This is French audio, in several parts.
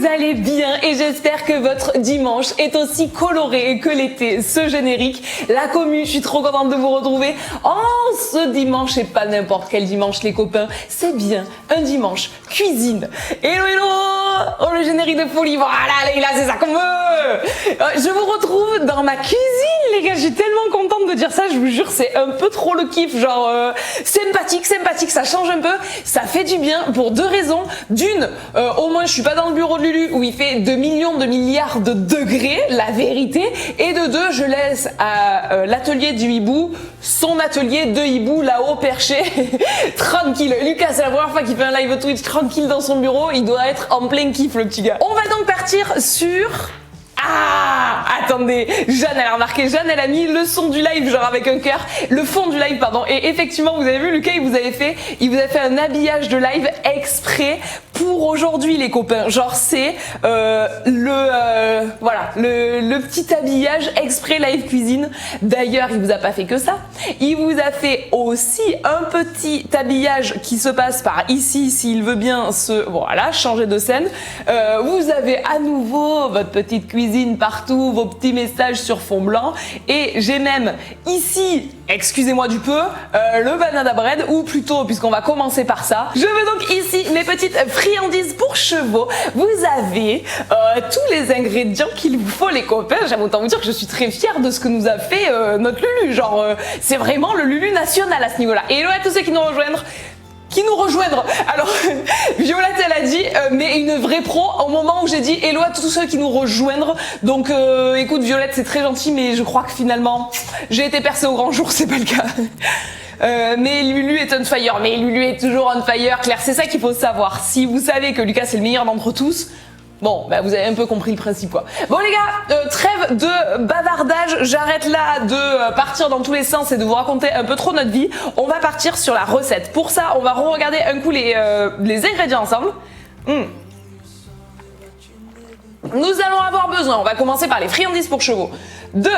vous allez bien et j'espère que votre dimanche est aussi coloré que l'été, ce générique. La commu, je suis trop contente de vous retrouver. Oh, ce dimanche et pas n'importe quel dimanche les copains, c'est bien un dimanche cuisine. Hello hello. Oh, le générique de folie, voilà Leïla, c'est ça qu'on veut. Je vous retrouve dans ma cuisine les gars, je suis tellement contente de dire ça, je vous jure, c'est un peu trop le kiff, genre sympathique, ça change un peu, ça fait du bien pour deux raisons. D'une, au moins je suis pas dans le bureau de Lulu où il fait 2 millions de milliards de degrés, la vérité, et de deux, je laisse à l'atelier du hibou, son atelier de hibou là-haut perché, tranquille. Lucas, c'est la première fois qu'il fait un live Twitch tranquille dans son bureau, il doit être en plein kiff le petit gars. On va donc partir sur... Ah, attendez, Jeanne, elle a remarqué, Jeanne, elle a mis le son du live, genre avec un cœur, le fond du live, pardon. Et effectivement, vous avez vu, Lucas, il vous a fait un habillage de live exprès pour aujourd'hui, les copains. Genre, c'est voilà, le petit habillage exprès live cuisine. D'ailleurs, il vous a pas fait que ça. Il vous a fait aussi un petit habillage qui se passe par ici, s'il veut bien voilà, changer de scène. Vous avez à nouveau votre petite cuisine partout, vos petits messages sur fond blanc, et j'ai même ici, excusez-moi du peu, le banana bread, ou plutôt, puisqu'on va commencer par ça, je veux donc ici mes petites friandises pour chevaux. Vous avez tous les ingrédients qu'il vous faut, les copains. J'aime autant vous dire que je suis très fière de ce que nous a fait notre Lulu, genre c'est vraiment le Lulu national à ce niveau-là. Et hello à tous ceux qui nous rejoindre. Alors, Violette, elle a dit, mais une vraie pro au moment où j'ai dit hello à tous ceux qui nous rejoindre. Donc, écoute, Violette, c'est très gentil, mais je crois que finalement, j'ai été percée au grand jour, c'est pas le cas. Mais Lulu est on fire, mais Lulu est toujours on fire. Claire, c'est ça qu'il faut savoir. Si vous savez que Lucas est le meilleur d'entre tous, bon, bah vous avez un peu compris le principe quoi. Bon les gars, trêve de bavardage, j'arrête là de partir dans tous les sens et de vous raconter un peu trop notre vie. On va partir sur la recette. Pour ça, on va re-regarder un coup les ingrédients ensemble. Nous allons avoir besoin, on va commencer par les friandises pour chevaux, de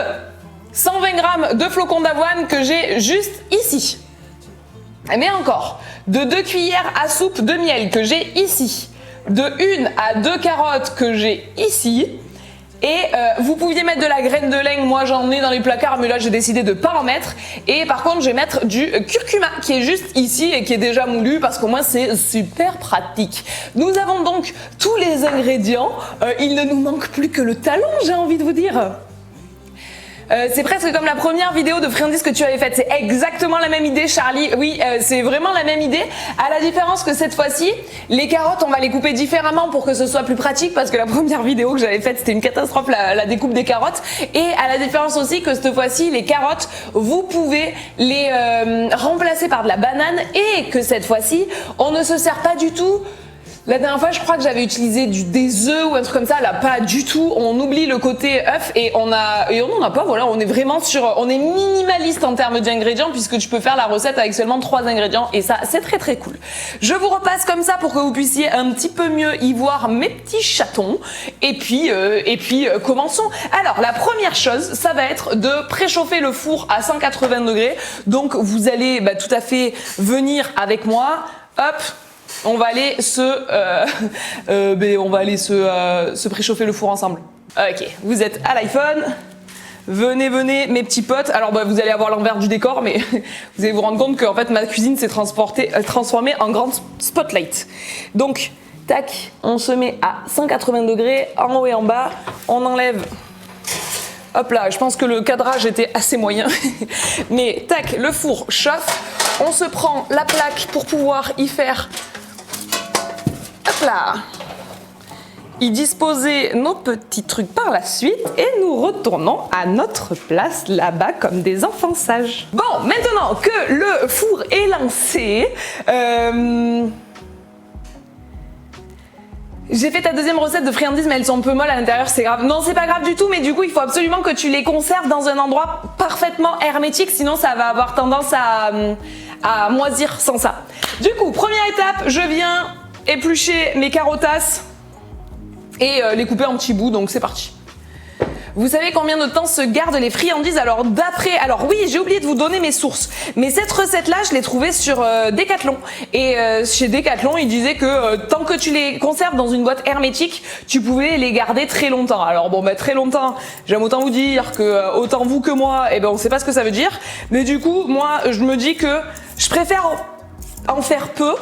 120 g de flocons d'avoine que j'ai juste ici. Mais encore, de 2 cuillères à soupe de miel que j'ai ici. De 1 à 2 carottes que j'ai ici. Et vous pouviez mettre de la graine de lin, moi j'en ai dans les placards, mais là j'ai décidé de pas en mettre. Et par contre je vais mettre du curcuma qui est juste ici et qui est déjà moulu parce qu'au moins c'est super pratique. Nous avons donc tous les ingrédients, il ne nous manque plus que le talon, j'ai envie de vous dire. C'est presque comme la première vidéo de friandises que tu avais faite. C'est exactement la même idée, Charlie. Oui, c'est vraiment la même idée. À la différence que cette fois-ci, les carottes, on va les couper différemment pour que ce soit plus pratique parce que la première vidéo que j'avais faite, c'était une catastrophe, la découpe des carottes. Et à la différence aussi que cette fois-ci, les carottes, vous pouvez les remplacer par de la banane et que cette fois-ci, on ne se sert pas du tout. La dernière fois, je crois que j'avais utilisé des œufs ou un truc comme ça. Là, pas du tout. On oublie le côté œuf et on n'en a pas. Voilà, on est vraiment on est minimaliste en termes d'ingrédients puisque tu peux faire la recette avec seulement 3 ingrédients et ça, c'est très très cool. Je vous repasse comme ça pour que vous puissiez un petit peu mieux y voir mes petits chatons. Et puis, commençons. Alors, la première chose, ça va être de préchauffer le four à 180 degrés. Donc, vous allez tout à fait venir avec moi. Hop. On va aller se préchauffer le four ensemble. Ok, vous êtes à l'iPhone. Venez, mes petits potes. Alors vous allez avoir l'envers du décor, mais vous allez vous rendre compte que en fait ma cuisine s'est transformée en grande spotlight. Donc, tac, on se met à 180 degrés, en haut et en bas. On enlève. Hop là, je pense que le cadrage était assez moyen. Mais tac, le four chauffe. On se prend la plaque pour pouvoir y faire... Hop là, y disposer nos petits trucs par la suite et nous retournons à notre place là-bas comme des enfants sages. Bon, maintenant que le four est lancé, j'ai fait ta deuxième recette de friandises mais elles sont un peu molles à l'intérieur, c'est grave. Non, c'est pas grave du tout, mais du coup il faut absolument que tu les conserves dans un endroit parfaitement hermétique, sinon ça va avoir tendance à moisir sans ça. Du coup, première étape, je viens éplucher mes carottas et les couper en petits bouts, donc c'est parti. Vous savez combien de temps se gardent les friandises? Alors oui, j'ai oublié de vous donner mes sources, mais cette recette-là, je l'ai trouvée sur Decathlon. Et chez Decathlon, ils disaient que tant que tu les conserves dans une boîte hermétique, tu pouvais les garder très longtemps. Alors bon, très longtemps, j'aime autant vous dire que autant vous que moi, on sait pas ce que ça veut dire. Mais du coup, moi, je me dis que je préfère en faire peu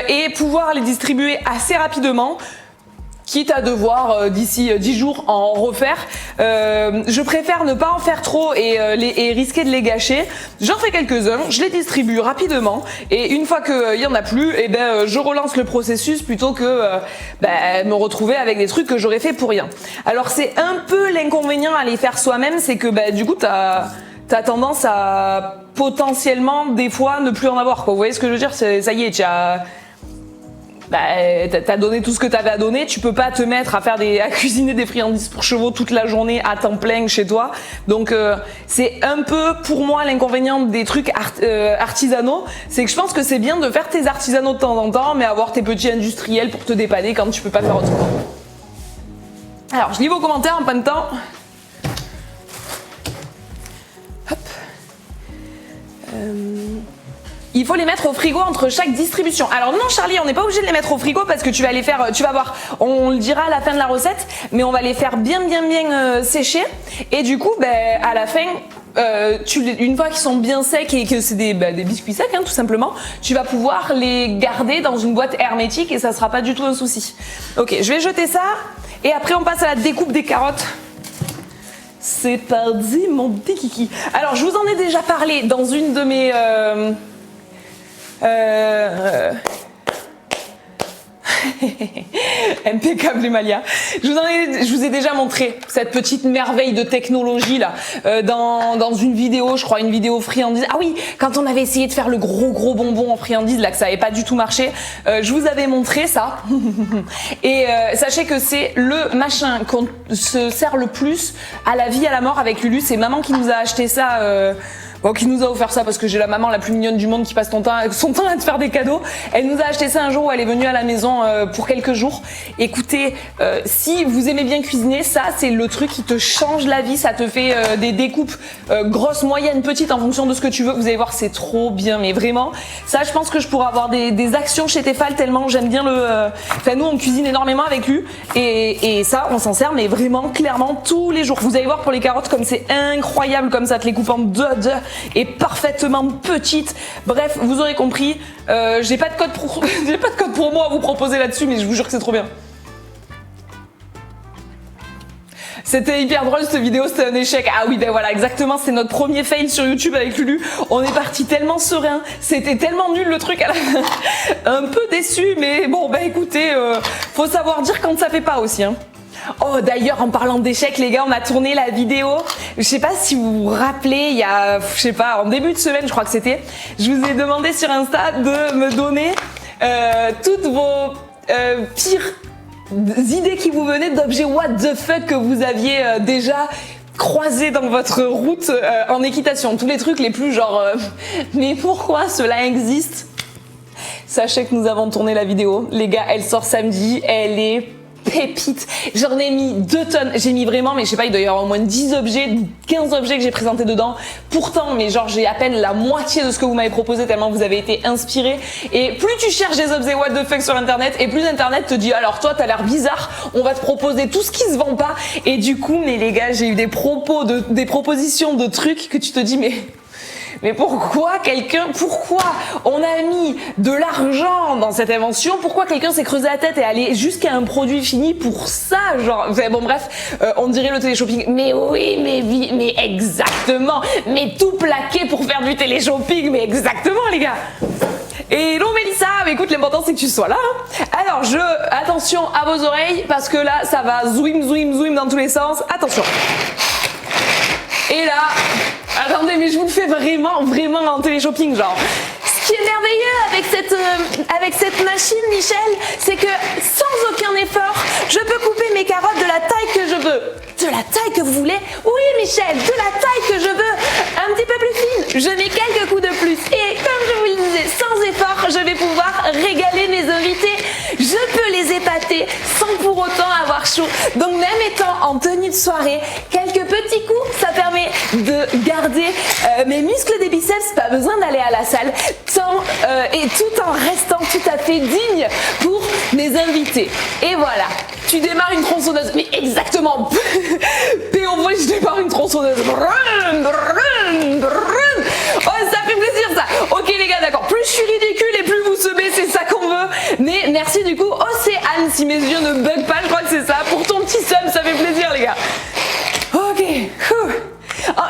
et pouvoir les distribuer assez rapidement, quitte à devoir d'ici 10 jours en refaire. Je préfère ne pas en faire trop et risquer de les gâcher. J'en fais quelques-uns, je les distribue rapidement et une fois qu'il y en a plus, je relance le processus plutôt que me retrouver avec des trucs que j'aurais fait pour rien. Alors c'est un peu l'inconvénient à les faire soi-même, c'est que du coup t'as tendance à potentiellement des fois ne plus en avoir, quoi. Vous voyez ce que je veux dire? Ça y est, t'as donné tout ce que t'avais à donner, tu peux pas te mettre à cuisiner des friandises pour chevaux toute la journée à temps plein chez toi. Donc c'est un peu pour moi l'inconvénient des trucs artisanaux, c'est que je pense que c'est bien de faire tes artisanaux de temps en temps, mais avoir tes petits industriels pour te dépanner quand tu peux pas faire autrement. Alors je lis vos commentaires en pas de temps. Hop. Il faut les mettre au frigo entre chaque distribution. Alors non Charlie, on n'est pas obligé de les mettre au frigo parce que tu vas les faire, tu vas voir, on le dira à la fin de la recette, mais on va les faire bien sécher et du coup à la fin, une fois qu'ils sont bien secs et que c'est des biscuits secs tout simplement, tu vas pouvoir les garder dans une boîte hermétique et ça sera pas du tout un souci. Ok, je vais jeter ça et après on passe à la découpe des carottes. C'est parti mon petit kiki. Alors je vous en ai déjà parlé dans une de mes impeccable Emalia. Je vous ai déjà montré cette petite merveille de technologie là dans une vidéo, je crois une vidéo friandise. Ah oui, quand on avait essayé de faire le gros bonbon en friandise là que ça avait pas du tout marché, je vous avais montré ça. Et sachez que c'est le machin qu'on se sert le plus à la vie à la mort avec Lulu. C'est maman qui nous a acheté ça. Qui nous a offert ça parce que j'ai la maman la plus mignonne du monde qui passe son temps à te faire des cadeaux. Elle nous a acheté ça un jour où elle est venue à la maison pour quelques jours. Écoutez, si vous aimez bien cuisiner, ça c'est le truc qui te change la vie. Ça te fait des découpes grosses, moyennes, petites en fonction de ce que tu veux. Vous allez voir, c'est trop bien, mais vraiment. Ça, je pense que je pourrais avoir des actions chez Tefal tellement j'aime bien Enfin, nous on cuisine énormément avec lui et ça on s'en sert, mais vraiment clairement tous les jours. Vous allez voir pour les carottes comme c'est incroyable comme ça te les coupe en deux et parfaitement petite. Bref, vous aurez compris. J'ai pas de code pour moi à vous proposer là-dessus, mais je vous jure que c'est trop bien. C'était hyper drôle cette vidéo, c'était un échec. Ah oui, voilà, exactement, c'est notre premier fail sur YouTube avec Lulu. On est parti tellement serein, c'était tellement nul le truc à la fin. Un peu déçu, mais bon, écoutez, faut savoir dire quand ça fait pas aussi, hein. Oh d'ailleurs en parlant d'échecs les gars, on a tourné la vidéo, je sais pas si vous vous rappelez, il y a, je sais pas, en début de semaine je crois que c'était, je vous ai demandé sur Insta de me donner toutes vos pires idées qui vous venaient d'objets what the fuck que vous aviez déjà croisés dans votre route en équitation, tous les trucs les plus genre mais pourquoi cela existe? Sachez que nous avons tourné la vidéo, les gars, elle sort samedi, elle est pépite. J'en ai mis 2 tonnes. J'ai mis vraiment, mais je sais pas, il doit y avoir au moins 10 objets, 15 objets que j'ai présentés dedans. Pourtant, mais genre, j'ai à peine la moitié de ce que vous m'avez proposé tellement vous avez été inspirés. Et plus tu cherches des objets what the fuck sur internet, et plus internet te dit, alors toi, t'as l'air bizarre, on va te proposer tout ce qui se vend pas. Et du coup, mais les gars, j'ai eu des propositions de trucs que tu te dis, mais pourquoi on a mis de l'argent dans cette invention? Pourquoi quelqu'un s'est creusé la tête et allé jusqu'à un produit fini pour ça? Genre, enfin, bon bref, on dirait le téléshopping. Mais oui, mais exactement. Mais tout plaqué pour faire du téléshopping. Mais exactement, les gars. Et non Mélissa, mais écoute, l'important c'est que tu sois là. Alors attention à vos oreilles parce que là, ça va zoom dans tous les sens. Attention. Et là, attendez, mais je vous le fais vraiment en téléshopping, genre. Ce qui est merveilleux avec cette machine, Michel, c'est que sans aucun effort, je peux couper mes carottes de la taille que je veux. De la taille que vous voulez? Oui, Michel, de la taille que je veux. Un petit peu plus fine. Je mets quelques coups de plus. Et comme je vous le disais, sans effort, je vais pouvoir régaler mes invités. Je peux les épater sans pour autant avoir chaud. Donc même étant en tenue de soirée, quelques petits coups, ça permet de garder mes muscles des biceps, pas besoin d'aller à la salle, et tout en restant tout à fait digne pour mes invités. Et voilà, tu démarres une tronçonneuse, mais exactement, POV, je démarre une tronçonneuse. Oh, ça fait plaisir ça. Ok les gars, d'accord, plus je suis ridicule et plus vous semez, c'est ça qu'on veut. Mais merci du coup, Océane, si mes yeux ne bug pas, je crois que c'est ça. Pour ton petit somme, ça fait plaisir les gars. Ok.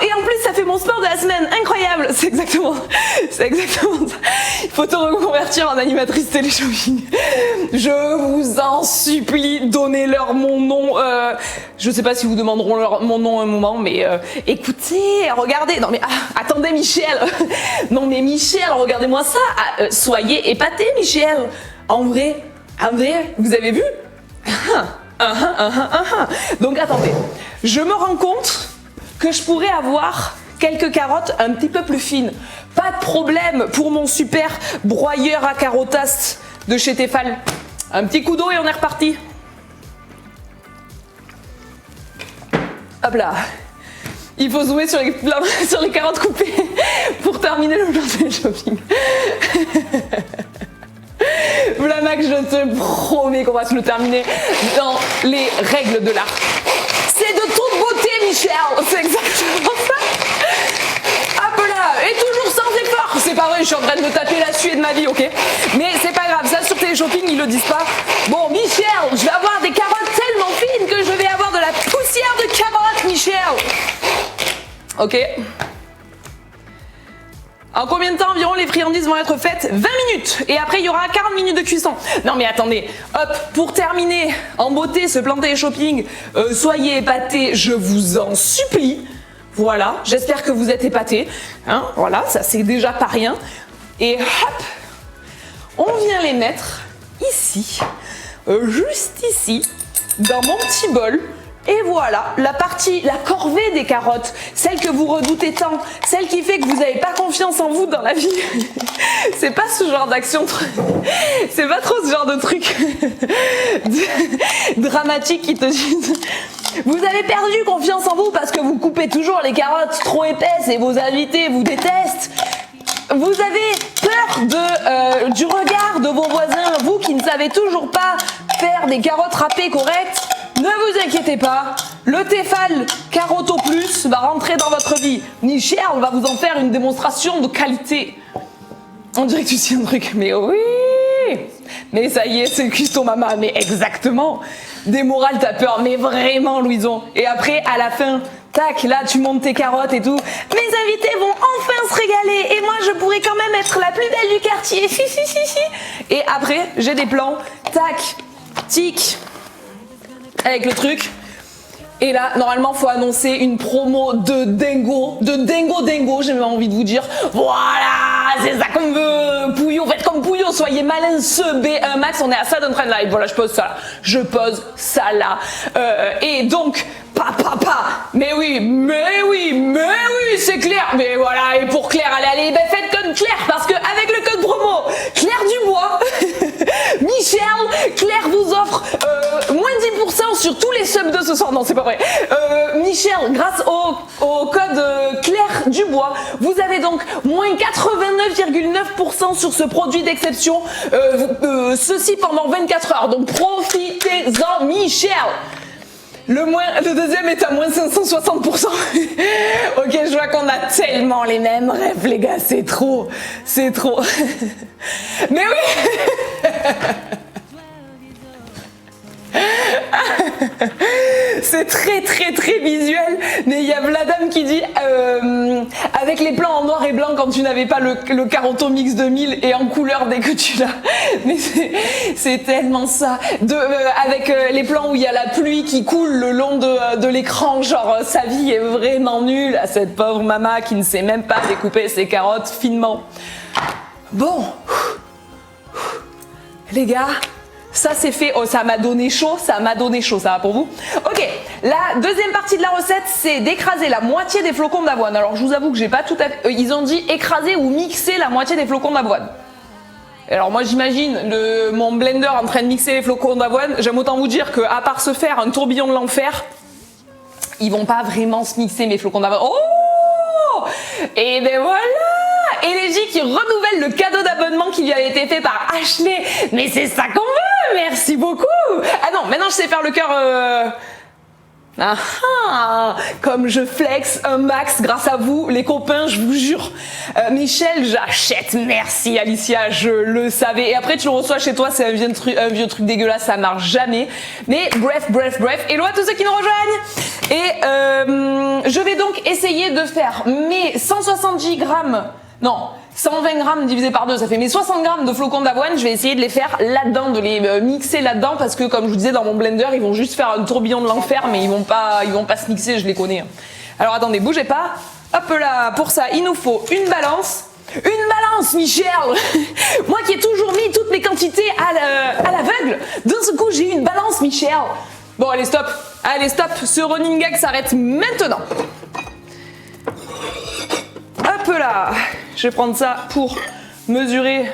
Et en plus, ça fait mon sport de la semaine, incroyable. C'est exactement ça. Il faut te reconvertir en animatrice télé-shopping. Je vous en supplie, donnez-leur mon nom. Je sais pas si vous demanderont mon nom un moment, mais écoutez, regardez. Non mais attendez, Michel. Non mais Michel, regardez-moi ça. Soyez épaté, Michel. En vrai, vous avez vu? Donc attendez, je me rends compte que je pourrais avoir quelques carottes un petit peu plus fines. Pas de problème pour mon super broyeur à carottas de chez Tefal. Un petit coup d'eau et on est reparti. Hop là. Il faut zoomer sur les carottes coupées pour terminer le plan de shopping. Vlamac, je te promets qu'on va se le terminer dans les règles de l'art. C'est de toute beauté, Michel. C'est exactement ça. Hop là. Et toujours sans effort. C'est pas vrai, je suis en train de me taper la suée de ma vie, ok? Mais c'est pas grave, ça sur Téléshopping, ils le disent pas. Bon, Michel, je vais avoir des carottes tellement fines que je vais avoir de la poussière de carottes, Michel. Ok. En combien de temps environ les friandises vont être faites? 20 minutes. Et après, il y aura 40 minutes de cuisson. Non mais attendez, hop, pour terminer en beauté ce plan télé-shopping, soyez épatés, je vous en supplie. Voilà, j'espère que vous êtes épatés. Hein, voilà, ça c'est déjà pas rien. Et hop, on vient les mettre ici, juste ici, dans mon petit bol. Et voilà, la corvée des carottes, celle que vous redoutez tant, celle qui fait que vous n'avez pas confiance en vous dans la vie. C'est pas ce genre d'action, c'est pas trop ce genre de truc dramatique qui te disent vous avez perdu confiance en vous parce que vous coupez toujours les carottes trop épaisses et vos invités vous détestent. Vous avez peur du regard de vos voisins, vous qui ne savez toujours pas faire des carottes râpées correctes. Ne vous inquiétez pas, le Tefal Carotte au plus va rentrer dans votre vie. Michel va vous en faire une démonstration de qualité. On dirait que tu sais un truc, mais oui. Mais ça y est, c'est le cuistot mama, mais exactement. Démorale ta peur, mais vraiment Louison. Et après, à la fin, tac, là tu montes tes carottes et tout. Mes invités vont enfin se régaler et moi je pourrais quand même être la plus belle du quartier. Si. Et après, j'ai des plans, tac, tic. Avec le truc. Et là, normalement, faut annoncer une promo de dingo, j'ai même envie de vous dire. Voilà, c'est ça qu'on veut. Pouillot, faites comme Pouillot, soyez malin, ce B1 Max, on est à ça d'un train de live. Voilà, je pose ça là. Et donc, mais oui, c'est Claire. Mais voilà, et pour Claire, allez, ben faites code Claire, parce que avec le code promo, Claire Dubois, Michel, Claire vous offre moins 10% sur tous les subs de ce soir. Non, c'est pas vrai. Michel, grâce au code Claire Dubois, vous avez donc moins 89,9% sur ce produit d'exception. Ceci pendant 24 heures. Donc profitez-en, Michel. Le deuxième est à moins 560%. Ok, je vois qu'on a tellement les mêmes rêves, les gars, c'est trop. Mais oui. C'est très visuel, mais il y a Vladam qui dit avec les plans en noir et blanc quand tu n'avais pas le Caroto Mix 2000 et en couleur dès que tu l'as. Mais c'est tellement ça. Avec les plans où il y a la pluie qui coule le long de l'écran, genre sa vie est vraiment nulle à cette pauvre maman qui ne sait même pas découper ses carottes finement. Bon, les gars. Ça c'est fait, oh ça m'a donné chaud, ça va pour vous? Ok, la deuxième partie de la recette c'est d'écraser la moitié des flocons d'avoine. Alors je vous avoue que j'ai pas tout à fait... ils ont dit écraser ou mixer la moitié des flocons d'avoine. Alors moi j'imagine mon blender en train de mixer les flocons d'avoine. J'aime autant vous dire qu'à part se faire un tourbillon de l'enfer, ils vont pas vraiment se mixer mes flocons d'avoine. Oh! Et ben voilà! Elegy qui renouvelle le cadeau d'abonnement qui lui a été fait par Ashley. Mais c'est ça qu'on veut! Merci beaucoup! Ah non, maintenant je sais faire le cœur... Ah ah, comme je flex un max grâce à vous, les copains, je vous jure. Michel, j'achète. Merci Alicia, je le savais. Et après, tu le reçois chez toi, c'est un vieux truc dégueulasse, ça marche jamais. Mais bref. Hello à tous ceux qui nous rejoignent. Et je vais donc essayer de faire mes 170 grammes, non, 120 grammes divisé par 2, ça fait mes 60 grammes de flocons d'avoine. Je vais essayer de les faire là-dedans, de les mixer là-dedans parce que comme je vous disais dans mon blender, ils vont juste faire un tourbillon de l'enfer, mais ils vont pas se mixer, je les connais. Alors attendez, bougez pas. Hop là, pour ça, il nous faut une balance. Une balance, Michel. Moi qui ai toujours mis toutes mes quantités à l'aveugle, d'un seul coup j'ai une balance, Michel. Bon, allez, stop. Allez, stop. Ce running gag s'arrête maintenant. Hop là, je vais prendre ça pour mesurer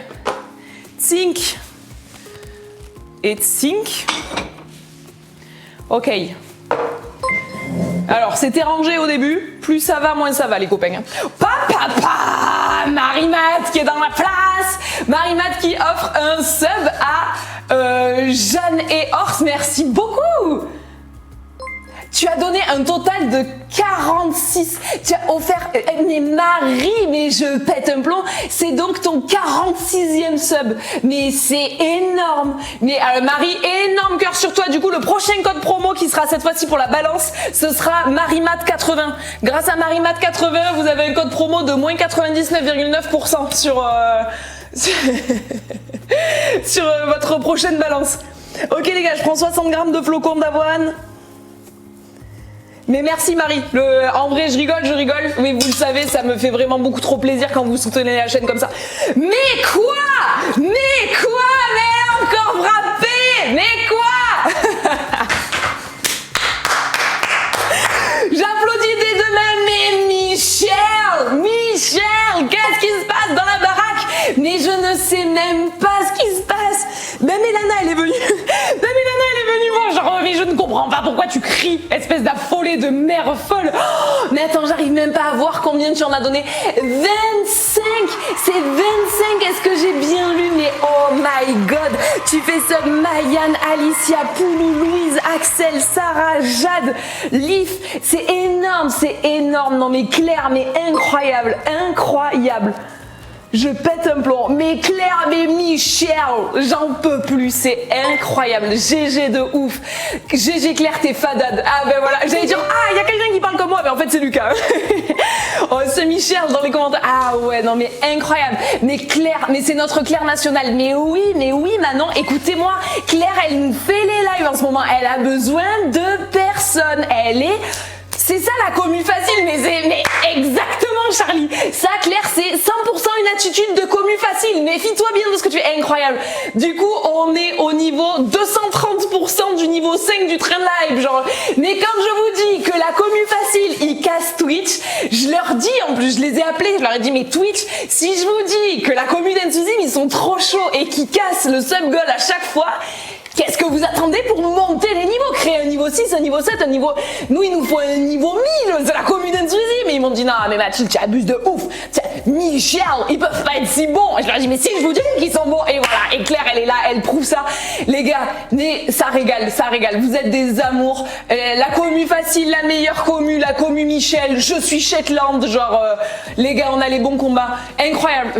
zinc et zinc. Ok. Alors, c'était rangé au début. Plus ça va, moins ça va, les copains. Papa, Marie-Mat qui est dans la place. Marie-Mat qui offre un sub à Jeanne et Horst. Merci beaucoup. Tu as donné un total de 46. Tu as offert... Mais Marie, mais je pète un plomb. C'est donc ton 46e sub. Mais c'est énorme. Mais Marie, énorme cœur sur toi. Du coup, le prochain code promo qui sera cette fois-ci pour la balance, ce sera MariMat80. Grâce à MariMat80, vous avez un code promo de moins 99,9% sur votre prochaine balance. Ok les gars, je prends 60 grammes de flocons d'avoine. Mais merci Marie, en vrai je rigole, mais vous le savez, ça me fait vraiment beaucoup trop plaisir quand vous soutenez la chaîne comme ça. Mais quoi? Mais encore frappé? Mais quoi? J'applaudis des deux mains, mais Michel, qu'est-ce qui se passe dans la baraque? Mais je ne sais même pas ce qui se passe. Même Elana, elle est venue. Voir, genre, mais je ne comprends pas pourquoi tu cries, espèce d'affolée de mère folle. Oh, mais attends, j'arrive même pas à voir combien tu en as donné. 25. C'est 25. Est-ce que j'ai bien lu? Mais oh my god, tu fais ça. Mayan, Alicia, Poulou, Louise, Axel, Sarah, Jade, Lif. C'est énorme. Non mais Claire, mais incroyable. Je pète un plomb. Mais Claire, mais Michel, j'en peux plus, c'est incroyable. GG de ouf. GG Claire, t'es fadade. Ah ben voilà, j'allais dire, ah, il y a quelqu'un qui parle comme moi, mais en fait c'est Lucas. Oh, c'est Michel dans les commentaires. Ah ouais, non mais incroyable. Mais Claire, mais c'est notre Claire nationale. Mais oui, Manon, écoutez-moi. Claire, elle nous fait les lives en ce moment. Elle a besoin de personne. C'est ça la commu facile, mais exactement Charlie. Ça Claire, c'est 100% une attitude de commu facile. Méfie-toi bien de ce que tu fais, incroyable. Du coup, on est au niveau 230% du niveau 5 du train live, genre. Mais quand je vous dis que la commu facile, ils cassent Twitch, je leur dis, en plus je les ai appelés, je leur ai dit, mais Twitch, si je vous dis que la commu d'Enthusiasme, ils sont trop chauds et qu'ils cassent le sub goal à chaque fois, qu'est-ce que vous attendez pour monter les niveaux? Créer un niveau 6, un niveau 7, un niveau... Nous, il nous faut un niveau 1000, c'est la commune d'Enthusiasme. Mais ils m'ont dit, non, mais Mathilde, tu abuses de ouf. Michel, ils peuvent pas être si bons. Et je leur ai dit, mais si, je vous dis qu'ils sont bons. Et voilà, et Claire, elle est là, elle prouve ça. Les gars, mais ça régale. Vous êtes des amours. La commu facile, la meilleure commu, la commu Michel. Je suis Shetland, genre... les gars, on a les bons combats. Incroyable.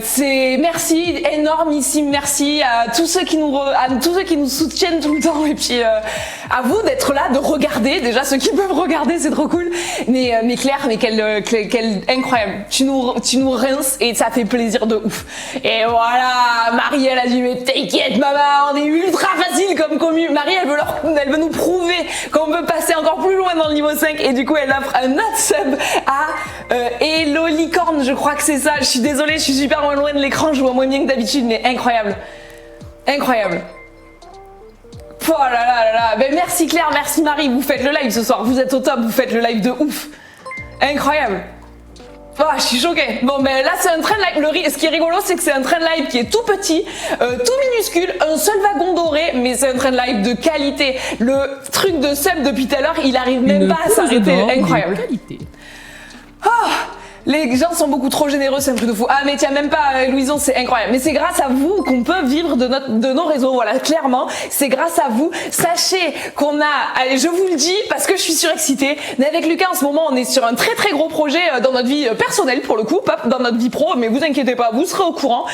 C'est merci, énormissime merci à tous ceux qui nous soutiennent tout le temps et puis à vous d'être là, de regarder. Déjà ceux qui peuvent regarder, c'est trop cool. Mais Claire, mais quelle incroyable. Tu nous rinces et ça fait plaisir de ouf. Et voilà, Marie elle a dit mais t'inquiète maman, on est ultra facile comme commu. Marie elle veut nous prouver qu'on peut passer encore plus loin dans le niveau 5 et du coup elle offre un autre sub à Hello Licorne, je crois que c'est ça. Je suis désolée, je suis super loin de l'écran, je vois moins bien que d'habitude, mais incroyable. Oh là. Ben merci Claire, merci Marie, vous faites le live ce soir, vous êtes au top, vous faites le live de ouf. Incroyable. Oh, je suis choquée. Bon, ben là, c'est un train live. Ce qui est rigolo, c'est que c'est un train live qui est tout petit, tout minuscule, un seul wagon doré, mais c'est un train live de qualité. Le truc de Seb depuis tout à l'heure, il arrive même pas à s'arrêter. Incroyable. Oh, les gens sont beaucoup trop généreux, c'est un truc de fou. Ah mais tiens, même pas Louison, c'est incroyable. Mais c'est grâce à vous qu'on peut vivre de nos réseaux, voilà, clairement. C'est grâce à vous. Sachez qu'on a, allez, je vous le dis parce que je suis surexcitée, mais avec Lucas en ce moment, on est sur un très très gros projet dans notre vie personnelle pour le coup, pas dans notre vie pro, mais vous inquiétez pas, vous serez au courant.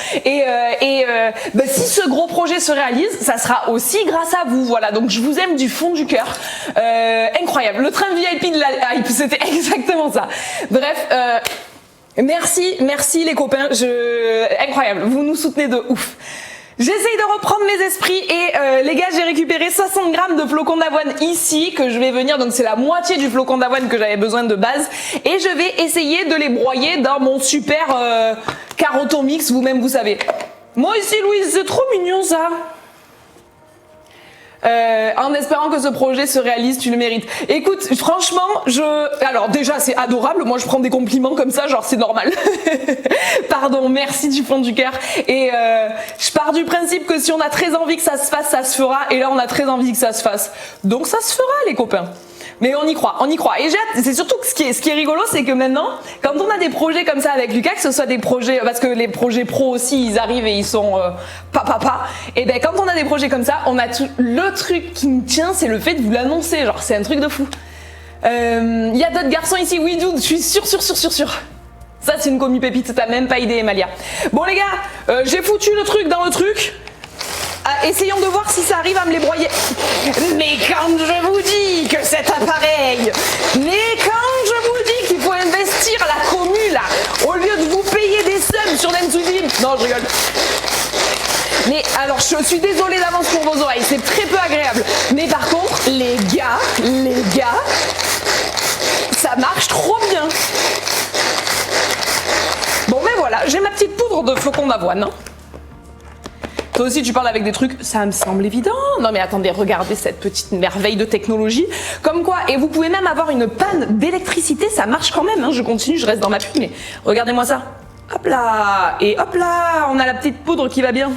Bah, si ce gros projet se réalise, ça sera aussi grâce à vous, voilà. Donc je vous aime du fond du cœur. Incroyable. Le train VIP de la hype, c'était exactement ça. Bref, merci les copains, incroyable, vous nous soutenez de ouf. J'essaye de reprendre mes esprits et les gars, j'ai récupéré 60 grammes de flocons d'avoine ici que je vais venir, donc c'est la moitié du flocon d'avoine que j'avais besoin de base et je vais essayer de les broyer dans mon super caroton mix, vous-même vous savez. Moi ici Louise, c'est trop mignon ça. En espérant que ce projet se réalise, tu le mérites. Écoute, franchement, alors déjà c'est adorable, moi je prends des compliments comme ça, genre c'est normal. Pardon, merci du fond du cœur. Et je pars du principe que si on a très envie que ça se fasse, ça se fera. Et là on a très envie que ça se fasse. Donc ça se fera les copains. Mais on y croit, on y croit. Et c'est surtout que ce qui est rigolo, c'est que maintenant, quand on a des projets comme ça avec Lucas, que ce soit des projets, parce que les projets pro aussi, ils arrivent et ils sont et ben quand on a des projets comme ça, on a le truc qui nous tient, c'est le fait de vous l'annoncer. Genre, c'est un truc de fou. Il y a d'autres garçons ici, oui, dude, je suis sûre. Ça, c'est une commu pépite, t'as même pas idée, Emalia. Bon, les gars, j'ai foutu le truc dans le truc. Essayons de voir si ça arrive à me les broyer. Mais quand je vous dis que cet appareil, qu'il faut investir la commu là, au lieu de vous payer des subs sur Dentsudim. Non, je rigole. Mais alors, je suis désolée d'avance pour vos oreilles, c'est très peu agréable. Mais par contre, les gars, ça marche trop bien. Bon, ben voilà, j'ai ma petite poudre de flocons d'avoine. Toi aussi tu parles avec des trucs, ça me semble évident. Non mais attendez, regardez cette petite merveille de technologie. Comme quoi, et vous pouvez même avoir une panne d'électricité, ça marche quand même. Hein. Je continue, je reste dans ma pub, mais regardez-moi ça. Hop là, et hop là, on a la petite poudre qui va bien.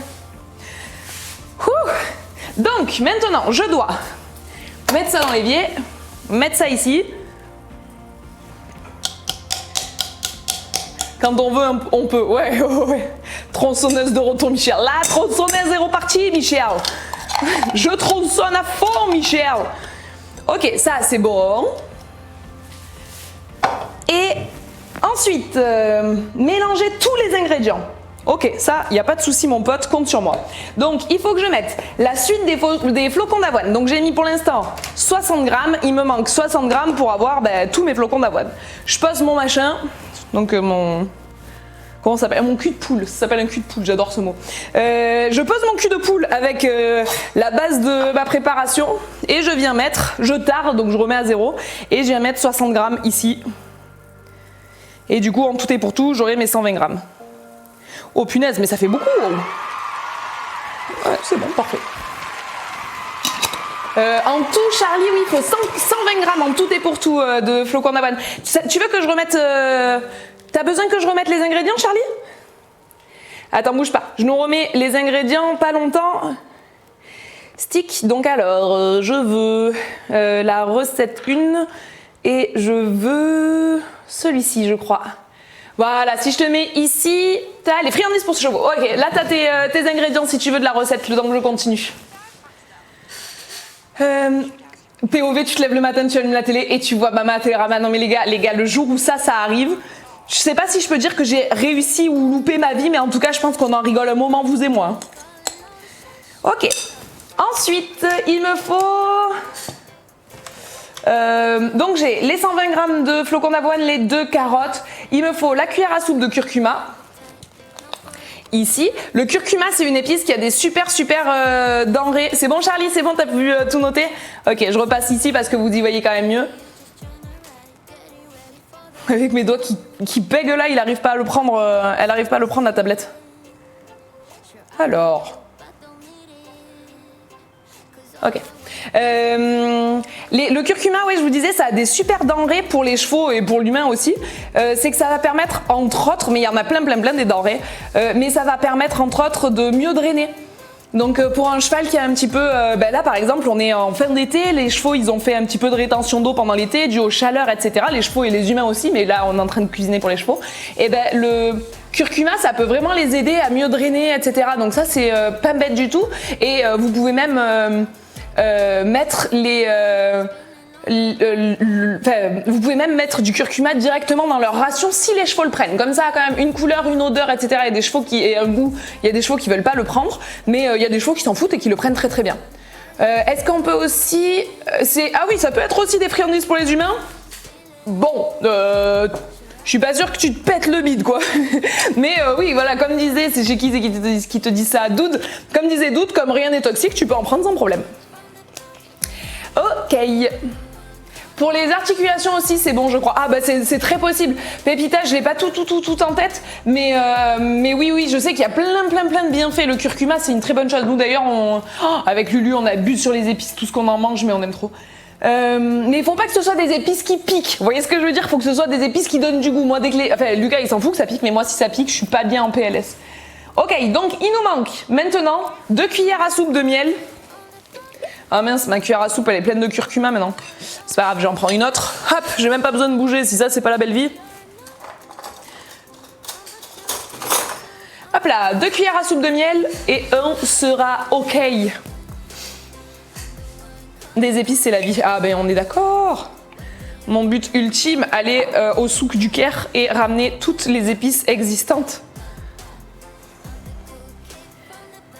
Ouh. Donc maintenant, je dois mettre ça dans l'évier, mettre ça ici. Quand on veut, on peut. Ouais. Tronçonneuse de retour, Michel. La tronçonneuse est repartie, Michel. Je tronçonne à fond, Michel. Ok, ça c'est bon. Et ensuite, mélanger tous les ingrédients. Ok, ça, il n'y a pas de souci, mon pote, compte sur moi. Donc, il faut que je mette la suite des flocons d'avoine. Donc, j'ai mis pour l'instant 60 grammes. Il me manque 60 grammes pour avoir tous mes flocons d'avoine. Je pose mon machin. Donc, comment ça s'appelle? Mon cul de poule. Ça s'appelle un cul de poule, j'adore ce mot. Je pose mon cul de poule avec la base de ma préparation. Et je viens mettre, je tarde, donc je remets à 0. Et je viens mettre 60 grammes ici. Et du coup, en tout et pour tout, j'aurai mes 120 grammes. Oh punaise, mais ça fait beaucoup. Ouais, c'est bon, parfait. En tout, Charlie, oui, il faut 120 grammes en tout et pour tout de flocons d'avoine. Tu veux que je remette... T'as besoin que je remette les ingrédients, Charlie? Attends, bouge pas. Je nous remets les ingrédients pas longtemps. Stick, donc alors, je veux la recette 1 et je veux celui-ci, je crois. Voilà, si je te mets ici, t'as les friandises pour ce chevaux. Ok, là t'as tes ingrédients si tu veux de la recette, le temps que je continue. POV, tu te lèves le matin, tu allumes la télé et tu vois Mama Télérama. Non mais les gars, le jour où ça arrive, je sais pas si je peux dire que j'ai réussi ou loupé ma vie, mais en tout cas, je pense qu'on en rigole un moment, vous et moi. Ok. Ensuite, il me faut... donc j'ai les 120 grammes de flocons d'avoine, les 2 carottes. Il me faut la cuillère à soupe de curcuma. Ici, le curcuma c'est une épice qui a des super denrées. C'est bon Charlie, c'est bon, t'as pu tout noter? Ok, je repasse ici parce que vous y voyez quand même mieux. Avec mes doigts qui pèguent là, il arrive pas à le prendre, elle arrive pas à le prendre la tablette. Alors. Ok. Le curcuma, oui, je vous disais, ça a des super denrées pour les chevaux et pour l'humain aussi. C'est que ça va permettre, entre autres, mais il y en a plein des denrées, mais ça va permettre, entre autres, de mieux drainer. Donc pour un cheval qui a un petit peu, là par exemple on est en fin d'été, les chevaux ils ont fait un petit peu de rétention d'eau pendant l'été dû aux chaleurs etc. Les chevaux et les humains aussi, mais là on est en train de cuisiner pour les chevaux. Et le curcuma ça peut vraiment les aider à mieux drainer etc. Donc ça c'est pas bête du tout. Et vous pouvez même mettre vous pouvez même mettre du curcuma directement dans leur ration si les chevaux le prennent. Comme ça, quand même, une couleur, une odeur, etc. Il y a des chevaux et un goût. Il y a des chevaux qui veulent pas le prendre, mais il y a des chevaux qui s'en foutent et qui le prennent très bien. Est-ce qu'on peut aussi, ah oui, ça peut être aussi des friandises pour les humains. Bon, je suis pas sûre que tu te pètes le bide quoi. Mais oui, voilà, comme disait, c'est chez qui te dit ça, Doud. Comme disait Doud, comme rien n'est toxique, tu peux en prendre sans problème. Ok. Pour les articulations aussi, c'est bon, je crois. Ah bah c'est très possible. Pépita, je l'ai pas tout en tête, mais oui, je sais qu'il y a plein de bienfaits. Le curcuma, c'est une très bonne chose. Nous d'ailleurs, avec Lulu, on abuse sur les épices, tout ce qu'on en mange, mais on aime trop. Mais il faut pas que ce soit des épices qui piquent. Vous voyez ce que je veux dire? Il faut que ce soit des épices qui donnent du goût. Moi, Lucas, il s'en fout que ça pique, mais moi, si ça pique, je suis pas bien en PLS. Ok, donc il nous manque maintenant 2 cuillères à soupe de miel. Ah mince, ma cuillère à soupe elle est pleine de curcuma maintenant. C'est pas grave, j'en prends une autre. Hop, j'ai même pas besoin de bouger, si ça c'est pas la belle vie. Hop là, 2 cuillères à soupe de miel et on sera ok. Des épices c'est la vie. Ah ben on est d'accord. Mon but ultime, aller au souk du Caire et ramener toutes les épices existantes.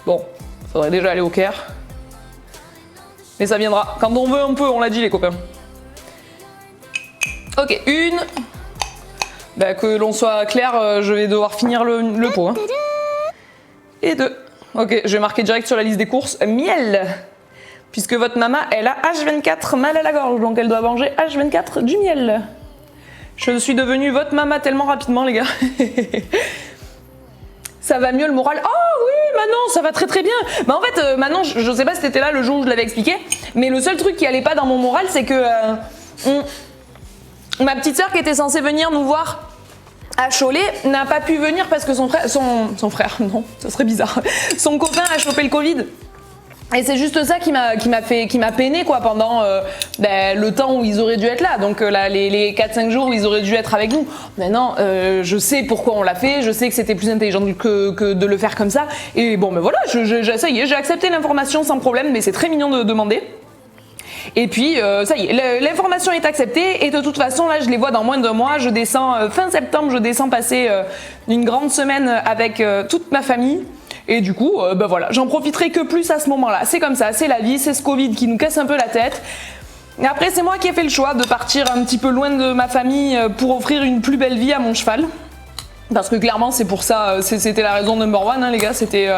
Bon, faudrait déjà aller au Caire. Mais ça viendra. Quand on veut, on peut, on l'a dit les copains. Ok, une. Bah, que l'on soit clair, je vais devoir finir le pot. Hein. Et 2. Ok, je vais marquer direct sur la liste des courses. Miel. Puisque votre maman, elle a H24 mal à la gorge, donc elle doit manger H24 du miel. Je suis devenue votre maman tellement rapidement, les gars. Ça va mieux le moral? Oh oui, Manon, ça va très bien. Bah en fait, Manon, je sais pas si t'étais là le jour où je l'avais expliqué, mais le seul truc qui allait pas dans mon moral, c'est que ma petite sœur qui était censée venir nous voir à Cholet n'a pas pu venir parce que son frère, non, ça serait bizarre, son copain a chopé le Covid. Et c'est juste ça qui m'a peiné quoi pendant le temps où ils auraient dû être là. Donc là, les 4-5 jours où ils auraient dû être avec nous. Maintenant, je sais pourquoi on l'a fait, je sais que c'était plus intelligent que de le faire comme ça. Et bon, mais voilà, ça y est, j'ai accepté l'information sans problème, mais c'est très mignon de demander. Et puis, ça y est, l'information est acceptée et de toute façon, là, je les vois dans moins d'un mois. Je descends, fin septembre, je descends passer une grande semaine avec toute ma famille. Et du coup, voilà, j'en profiterai que plus à ce moment-là. C'est comme ça, c'est la vie, c'est ce Covid qui nous casse un peu la tête. Et après, c'est moi qui ai fait le choix de partir un petit peu loin de ma famille pour offrir une plus belle vie à mon cheval. Parce que clairement, c'est pour ça, c'était la raison number one, hein, les gars, c'était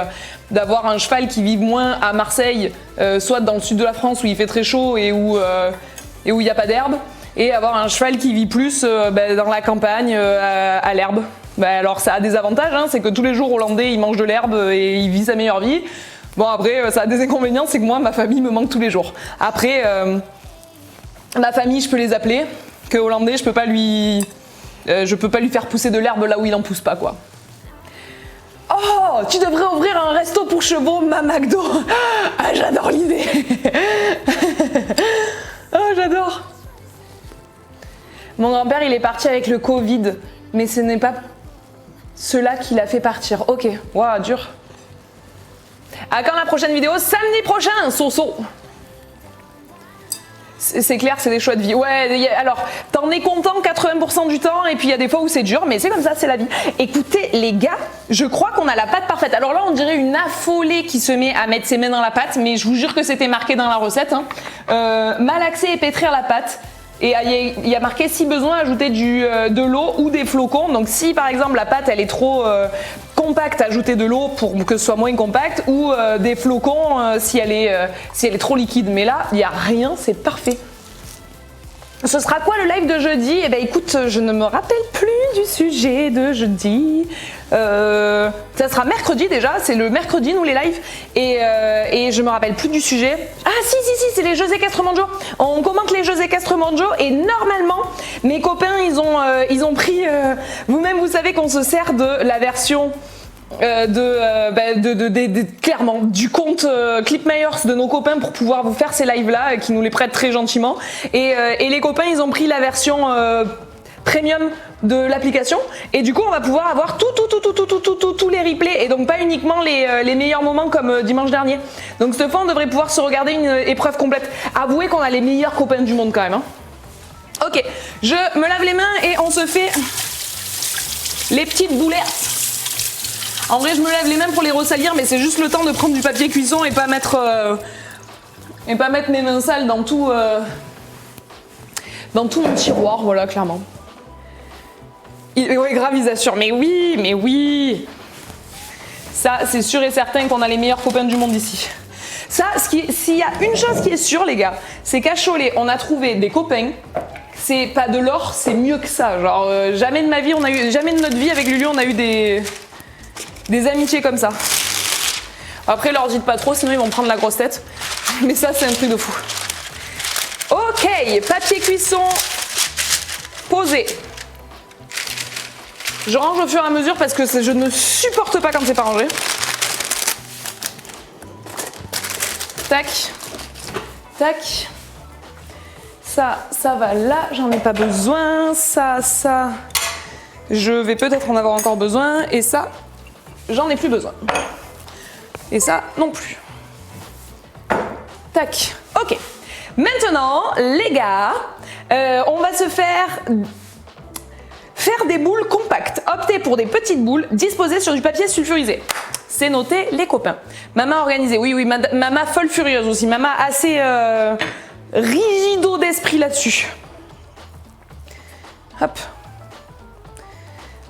d'avoir un cheval qui vive moins à Marseille, soit dans le sud de la France où il fait très chaud et où il n'y a pas d'herbe, et avoir un cheval qui vit plus dans la campagne, à l'herbe. Alors ça a des avantages, hein, c'est que tous les jours hollandais il mange de l'herbe et il vit sa meilleure vie. Bon après ça a des inconvénients, c'est que moi ma famille me manque tous les jours. Après ma famille je peux les appeler, que hollandais je peux pas lui faire pousser de l'herbe là où il en pousse pas quoi. Oh, tu devrais ouvrir un resto pour chevaux, ma McDo. Ah j'adore l'idée. Oh j'adore. Mon grand-père il est parti avec le Covid, mais ce n'est pas cela qui l'a fait partir. Ok, waouh, dur. À quand la prochaine vidéo? Samedi prochain, Soso. C'est clair, c'est des choix de vie. Ouais, alors, t'en es content 80% du temps, et puis il y a des fois où c'est dur, mais c'est comme ça, c'est la vie. Écoutez, les gars, je crois qu'on a la pâte parfaite. Alors là, on dirait une affolée qui se met à mettre ses mains dans la pâte, mais je vous jure que c'était marqué dans la recette. Hein. Malaxer et pétrir la pâte. Et il y a marqué si besoin ajouter de l'eau ou des flocons. Donc si par exemple la pâte elle est trop compacte, ajouter de l'eau pour que ce soit moins compact, ou des flocons si elle est trop liquide. Mais là il n'y a rien, c'est parfait. Ce sera quoi le live de jeudi? Eh ben écoute, je ne me rappelle plus du sujet de jeudi. Ça sera mercredi déjà, c'est le mercredi nous les lives. Et je me rappelle plus du sujet. Ah si, c'est les jeux équestres mondiaux. On commente les jeux équestres mondiaux et normalement, mes copains ils ont pris... Vous-même vous savez qu'on se sert de la version... clairement du compte Clipmeyers de nos copains pour pouvoir vous faire ces lives là qui nous les prêtent très gentiment et les copains ils ont pris la version premium de l'application et du coup on va pouvoir avoir tous les replays et donc pas uniquement les meilleurs moments comme dimanche dernier. Donc cette fois on devrait pouvoir se regarder une épreuve complète. Avouez qu'on a les meilleurs copains du monde quand même hein. Ok, je me lave les mains et on se fait les petites boulettes. En vrai, je me lave les mains pour les ressalir, mais c'est juste le temps de prendre du papier cuisson et pas mettre mes mains sales dans tout mon tiroir, voilà, clairement. Oui, grave, ils assurent. Mais oui. Ça, c'est sûr et certain qu'on a les meilleurs copains du monde ici. Ça, s'il y a une chose qui est sûre, les gars, c'est qu'à Cholet, on a trouvé des copains. C'est pas de l'or, c'est mieux que ça. Genre, jamais de notre vie avec Lulu, on a eu des amitiés comme ça. Après, leur dites pas trop, sinon ils vont me prendre la grosse tête. Mais ça, c'est un truc de fou. Ok, papier cuisson posé. Je range au fur et à mesure parce que je ne supporte pas quand c'est pas rangé. Tac. Tac. Ça va là, j'en ai pas besoin. Ça, je vais peut-être en avoir encore besoin. Et ça... j'en ai plus besoin. Et ça non plus. Tac. Ok. Maintenant, les gars, on va se faire des boules compactes. Optez pour des petites boules disposées sur du papier sulfurisé. C'est noté, les copains. Mama organisée. Oui, Mama folle furieuse aussi. Mama assez rigido d'esprit là-dessus. Hop.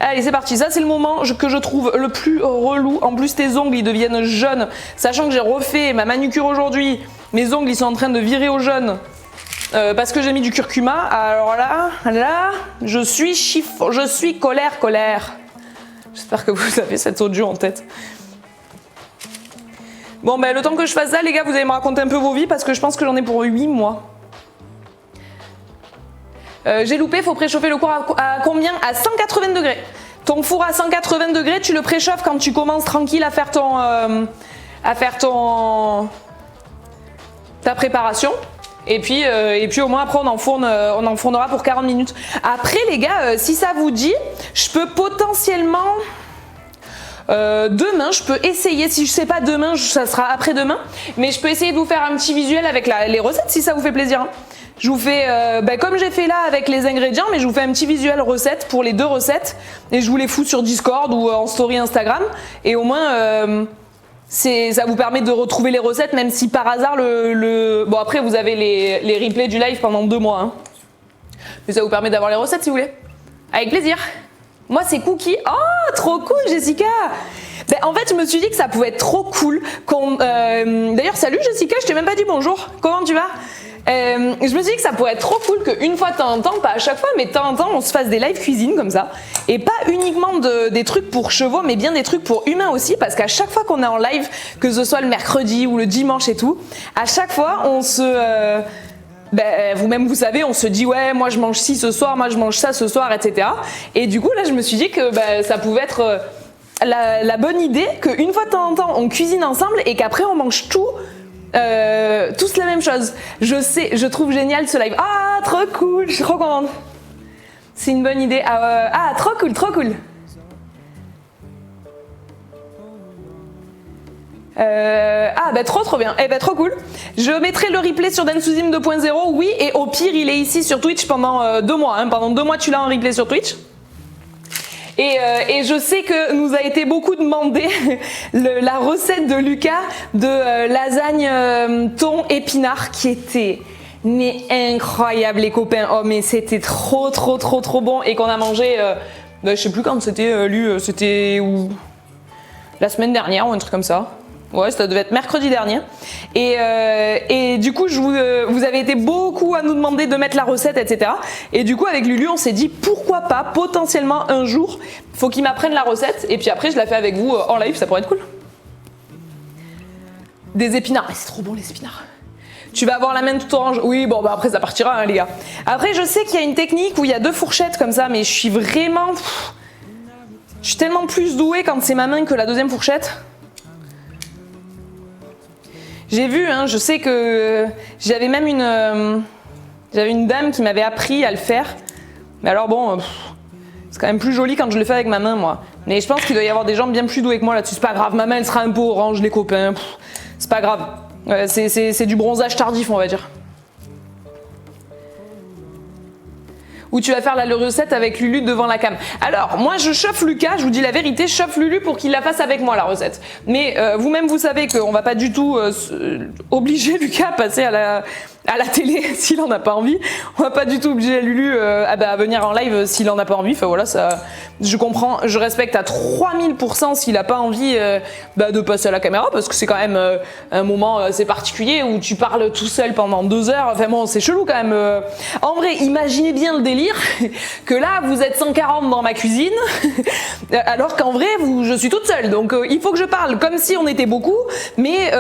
Allez, c'est parti. Ça, c'est le moment que je trouve le plus relou. En plus, tes ongles, ils deviennent jaunes. Sachant que j'ai refait ma manucure aujourd'hui. Mes ongles, ils sont en train de virer au jaune. Parce que j'ai mis du curcuma. Alors là, je suis colère. J'espère que vous avez cet audio en tête. Bon, ben, le temps que je fasse ça, les gars, vous allez me raconter un peu vos vies. Parce que je pense que j'en ai pour 8 mois. J'ai loupé, faut préchauffer le four à combien? À 180 degrés. Ton four à 180 degrés, tu le préchauffes quand tu commences tranquille à faire ta préparation. Et puis au moins après on enfournera pour 40 minutes. Après les gars, si ça vous dit, je peux potentiellement demain, je peux essayer, si je sais pas demain, ça sera après-demain, mais je peux essayer de vous faire un petit visuel avec les recettes si ça vous fait plaisir. Hein. Je vous fais, comme j'ai fait là avec les ingrédients, mais je vous fais un petit visuel recette pour les deux recettes et je vous les fous sur Discord ou en story Instagram et au moins ça vous permet de retrouver les recettes même si par hasard Bon après vous avez les replays du live pendant 2 mois, hein. Mais ça vous permet d'avoir les recettes si vous voulez. Avec plaisir. Moi c'est Cookie. Oh trop cool Jessica. En fait je me suis dit que ça pouvait être trop cool D'ailleurs salut Jessica, je t'ai même pas dit bonjour. Comment tu vas? Je me suis dit que ça pourrait être trop cool qu'une fois de temps en temps, pas à chaque fois, mais de temps en temps, on se fasse des live cuisine comme ça. Et pas uniquement des trucs pour chevaux, mais bien des trucs pour humains aussi, parce qu'à chaque fois qu'on est en live, que ce soit le mercredi ou le dimanche et tout, à chaque fois, on se... vous-même vous savez, on se dit ouais moi je mange ci ce soir, moi je mange ça ce soir, etc. Et du coup là je me suis dit que ça pouvait être la bonne idée qu'une fois de temps en temps on cuisine ensemble et qu'après on mange tous la même chose. Je trouve génial ce live. Ah trop cool, je suis trop contente. C'est une bonne idée. Trop cool. Trop bien. Trop cool. Je mettrai le replay sur Dansouzim 2.0, oui, et au pire il est ici sur Twitch pendant 2 mois. Hein. Pendant 2 mois tu l'as en replay sur Twitch. Et je sais que nous a été beaucoup demandé la recette de Lucas de lasagne thon épinard qui était incroyable les copains. Oh mais c'était trop bon et qu'on a mangé, je sais plus quand c'était c'était la semaine dernière ou un truc comme ça. Ouais, ça devait être mercredi dernier. Et du coup, vous avez été beaucoup à nous demander de mettre la recette, etc. Et du coup, avec Lulu, on s'est dit pourquoi pas, potentiellement un jour, faut qu'il m'apprenne la recette. Et puis après, je la fais avec vous en live, ça pourrait être cool. Des épinards. Mais c'est trop bon, les épinards. Tu vas avoir la main toute orange. Oui, bon, bah après, ça partira, hein, les gars. Après, je sais qu'il y a une technique où il y a 2 fourchettes comme ça, mais je suis vraiment... Je suis tellement plus douée quand c'est ma main que la deuxième fourchette. J'ai vu, hein, je sais que j'avais même j'avais une dame qui m'avait appris à le faire. Mais alors bon, c'est quand même plus joli quand je le fais avec ma main, moi. Mais je pense qu'il doit y avoir des gens bien plus doués que moi là-dessus. C'est pas grave, ma main elle sera un peu orange, les copains. C'est pas grave. C'est du bronzage tardif, on va dire. Ou tu vas faire la recette avec Lulu devant la cam. Alors, moi je chauffe Lucas, je vous dis la vérité, je chauffe Lulu pour qu'il la fasse avec moi la recette. Mais vous-même vous savez qu'on va pas du tout obliger Lucas à passer à la télé s'il en a pas envie. On va pas du tout obliger Lulu à venir en live s'il en a pas envie. Enfin voilà, ça, je comprends, je respecte à 3000% s'il a pas envie de passer à la caméra parce que c'est quand même un moment assez particulier où tu parles tout seul pendant 2 heures. Enfin bon, c'est chelou quand même. En vrai, imaginez bien le délire que là vous êtes 140 dans ma cuisine alors qu'en vrai je suis toute seule. Donc il faut que je parle comme si on était beaucoup, mais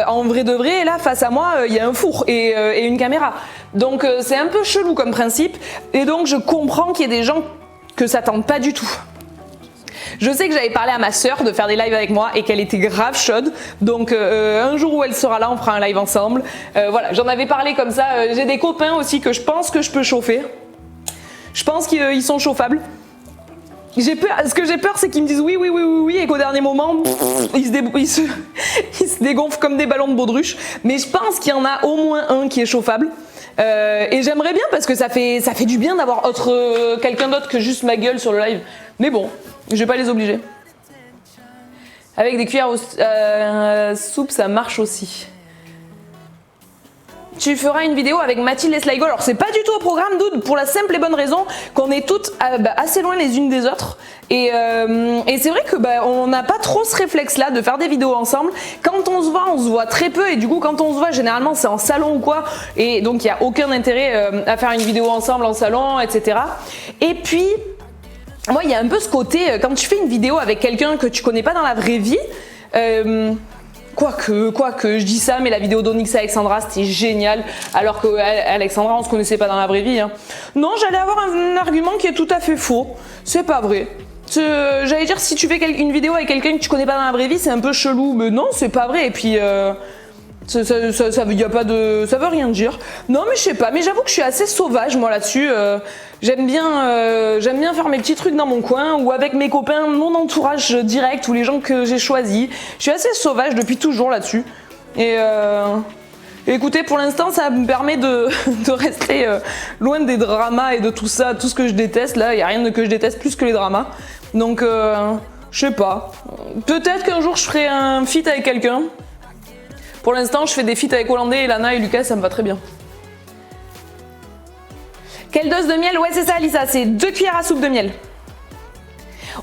en vrai de vrai là face à moi il y a un four et une caméra. Donc c'est un peu chelou comme principe et donc je comprends qu'il y ait des gens que ça tente pas du tout. Je sais que j'avais parlé à ma sœur de faire des lives avec moi et qu'elle était grave chaude. Donc un jour où elle sera là, on fera un live ensemble. Voilà, j'en avais parlé comme ça. J'ai des copains aussi que je pense que je peux chauffer. Je pense qu'ils sont chauffables. J'ai peur, ce que j'ai peur, c'est qu'ils me disent oui, et qu'au dernier moment, ils se dégonflent comme des ballons de baudruche. Mais je pense qu'il y en a au moins un qui est chauffable. Et j'aimerais bien parce que ça fait du bien d'avoir quelqu'un d'autre que juste ma gueule sur le live. Mais bon, je vais pas les obliger. Avec des cuillères soupe, ça marche aussi. Tu feras une vidéo avec Mathilde et Sligo. Alors c'est pas du tout au programme, Dude, pour la simple et bonne raison qu'on est toutes assez loin les unes des autres. Et c'est vrai que on n'a pas trop ce réflexe-là de faire des vidéos ensemble. Quand on se voit très peu. Et du coup, quand on se voit, généralement, c'est en salon ou quoi. Et donc, il n'y a aucun intérêt à faire une vidéo ensemble en salon, etc. Et puis, moi, il y a un peu ce côté, quand tu fais une vidéo avec quelqu'un que tu connais pas dans la vraie vie... Quoique, je dis ça, mais la vidéo d'Onyx et Alexandra, c'était génial, alors qu'Alexandra, on se connaissait pas dans la vraie vie. Hein. Non, j'allais avoir un argument qui est tout à fait faux. C'est pas vrai. J'allais dire, si tu fais une vidéo avec quelqu'un que tu connais pas dans la vraie vie, c'est un peu chelou, mais non, c'est pas vrai. Et puis, ça veut rien dire. Non, mais je sais pas, mais j'avoue que je suis assez sauvage, moi, là-dessus. J'aime bien faire mes petits trucs dans mon coin ou avec mes copains, mon entourage direct ou les gens que j'ai choisis. Je suis assez sauvage depuis toujours là-dessus. Et écoutez, pour l'instant, ça me permet de rester loin des dramas et de tout ça, tout ce que je déteste. Là, il n'y a rien que je déteste plus que les dramas. Donc, je sais pas. Peut-être qu'un jour, je ferai un feat avec quelqu'un. Pour l'instant, je fais des feats avec Hollandais, Lana et Lucas, ça me va très bien. Quelle dose de miel? Ouais, c'est ça, Lisa, c'est 2 cuillères à soupe de miel.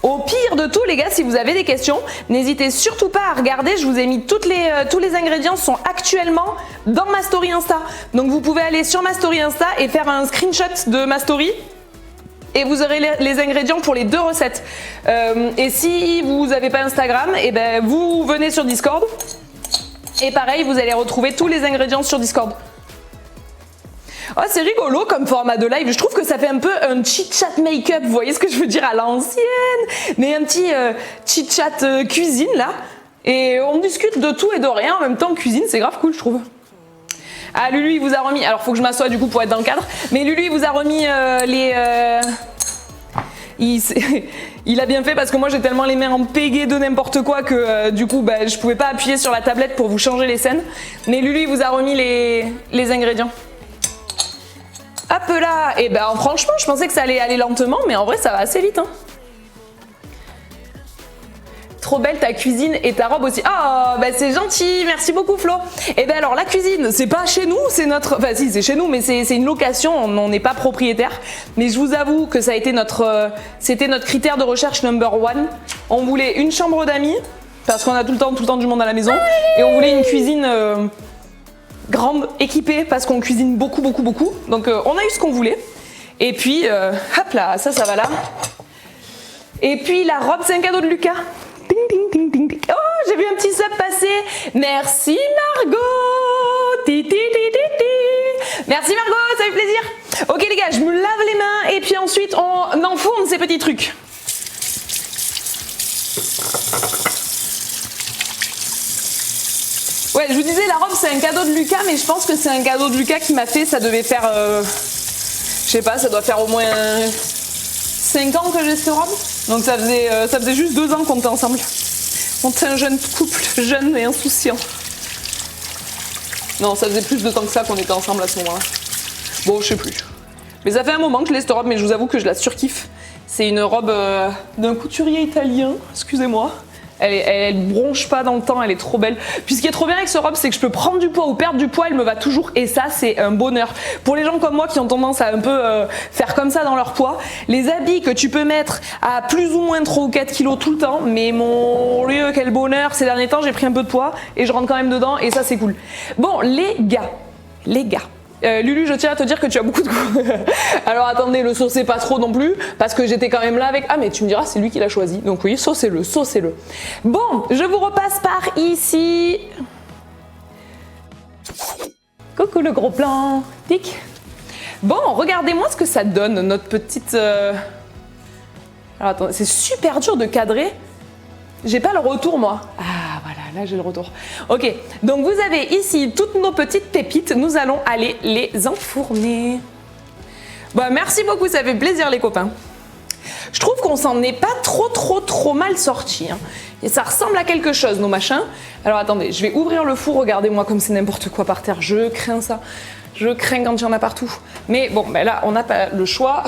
Au pire de tout, les gars, si vous avez des questions, n'hésitez surtout pas à regarder. Je vous ai mis tous les ingrédients sont actuellement dans ma story Insta. Donc vous pouvez aller sur ma story Insta et faire un screenshot de ma story. Et vous aurez les ingrédients pour les 2 recettes. Et si vous n'avez pas Instagram, et vous venez sur Discord. Et pareil, vous allez retrouver tous les ingrédients sur Discord. Oh, c'est rigolo comme format de live. Je trouve que ça fait un peu un chit-chat make-up. Vous voyez ce que je veux dire à l'ancienne? Mais un petit chit-chat cuisine là. Et on discute de tout et de rien en même temps cuisine. C'est grave cool, je trouve. Ah, Lulu, il vous a remis... Alors, faut que je m'assoie du coup pour être dans le cadre. Mais Lulu, il vous a remis il a bien fait parce que moi j'ai tellement les mains en pégé de n'importe quoi que du coup je pouvais pas appuyer sur la tablette pour vous changer les scènes. Mais Lulu, il vous a remis les ingrédients. Hop là. Et franchement, je pensais que ça allait aller lentement, mais en vrai ça va assez vite. Hein. Trop belle ta cuisine et ta robe aussi. Oh, c'est gentil, merci beaucoup Flo. Et alors la cuisine, c'est pas chez nous, c'est notre... Enfin si, c'est chez nous, mais c'est une location, on n'est pas propriétaire. Mais je vous avoue que ça a été c'était notre critère de recherche number 1. On voulait une chambre d'amis, parce qu'on a tout le temps du monde à la maison. Et on voulait une cuisine grande, équipée, parce qu'on cuisine beaucoup. Donc on a eu ce qu'on voulait. Et puis, hop là, ça va là. Et puis la robe, c'est un cadeau de Lucas. Ding, ding, ding, ding, ding. Oh, j'ai vu un petit sub passer. Merci Margot. Ti, ti, ti, ti, ti. Merci Margot, ça fait plaisir. Ok les gars, je me lave les mains et puis ensuite on enfourne ces petits trucs. Ouais, je vous disais, la robe c'est un cadeau de Lucas, mais je pense que c'est un cadeau de Lucas qui m'a fait, ça devait faire, je sais pas, ça doit faire au moins 5 ans que j'ai cette robe. Donc ça faisait juste 2 ans qu'on était ensemble. On était un jeune couple, jeune et insouciant. Non, ça faisait plus de temps que ça qu'on était ensemble à ce moment-là. Bon, je sais plus. Mais ça fait un moment que je l'ai cette robe, mais je vous avoue que je la surkiffe. C'est une robe d'un couturier italien, excusez-moi. Elle bronche pas dans le temps, elle est trop belle. Puis ce qui est trop bien avec cette robe, c'est que je peux prendre du poids ou perdre du poids, elle me va toujours. Et ça, c'est un bonheur. Pour les gens comme moi qui ont tendance à un peu faire comme ça dans leur poids, les habits que tu peux mettre à plus ou moins 3 ou 4 kilos tout le temps, mais mon Dieu, quel bonheur. Ces derniers temps, j'ai pris un peu de poids et je rentre quand même dedans et ça, c'est cool. Bon, les gars. Lulu, je tiens à te dire que tu as beaucoup de goût. Alors attendez, le saucez pas trop non plus, parce que j'étais quand même là avec... Ah mais tu me diras, c'est lui qui l'a choisi. Donc oui, saucez-le. Bon, je vous repasse par ici. Coucou le gros plan. Tic. Bon, regardez-moi ce que ça donne, notre petite... Alors attendez, c'est super dur de cadrer. J'ai pas le retour moi. Ah voilà, là j'ai le retour. Ok, donc vous avez ici toutes nos petites pépites. Nous allons aller les enfourner. Bon, merci beaucoup, ça fait plaisir les copains. Je trouve qu'on s'en est pas trop mal sorti. Hein. Et ça ressemble à quelque chose nos machins. Alors attendez, je vais ouvrir le four. Regardez-moi comme c'est n'importe quoi par terre. Je crains ça. Je crains quand il y en a partout. Mais bon, ben là on n'a pas le choix.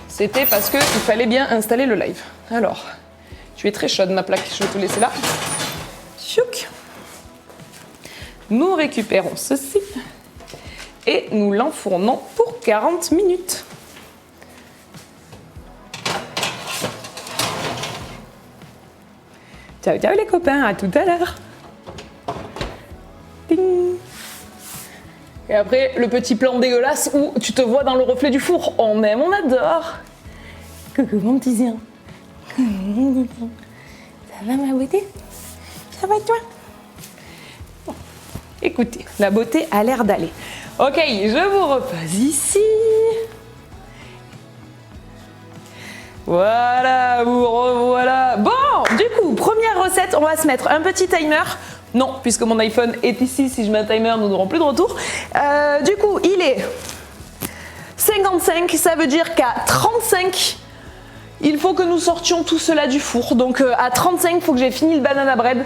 C'était parce qu'il fallait bien installer le live. Alors... Tu es très chaude ma plaque, je vais te laisser là. Chouc. Nous récupérons ceci et nous l'enfournons pour 40 minutes. Ciao ciao les copains, à tout à l'heure. Ding. Et après le petit plan dégueulasse où tu te vois dans le reflet du four. On aime, on adore. Coucou mon petit zien. Ça va ma beauté? Ça va toi? Bon. Écoutez, la beauté a l'air d'aller. Ok, je vous repose ici. Voilà, vous revoilà. Bon, du coup, première recette, on va se mettre un petit timer. Non, puisque mon iPhone est ici, si je mets un timer, nous n'aurons plus de retour. Du coup, il est 55, ça veut dire qu'à 35, il faut que nous sortions tout cela du four. Donc à 35, il faut que j'ai fini le banana bread.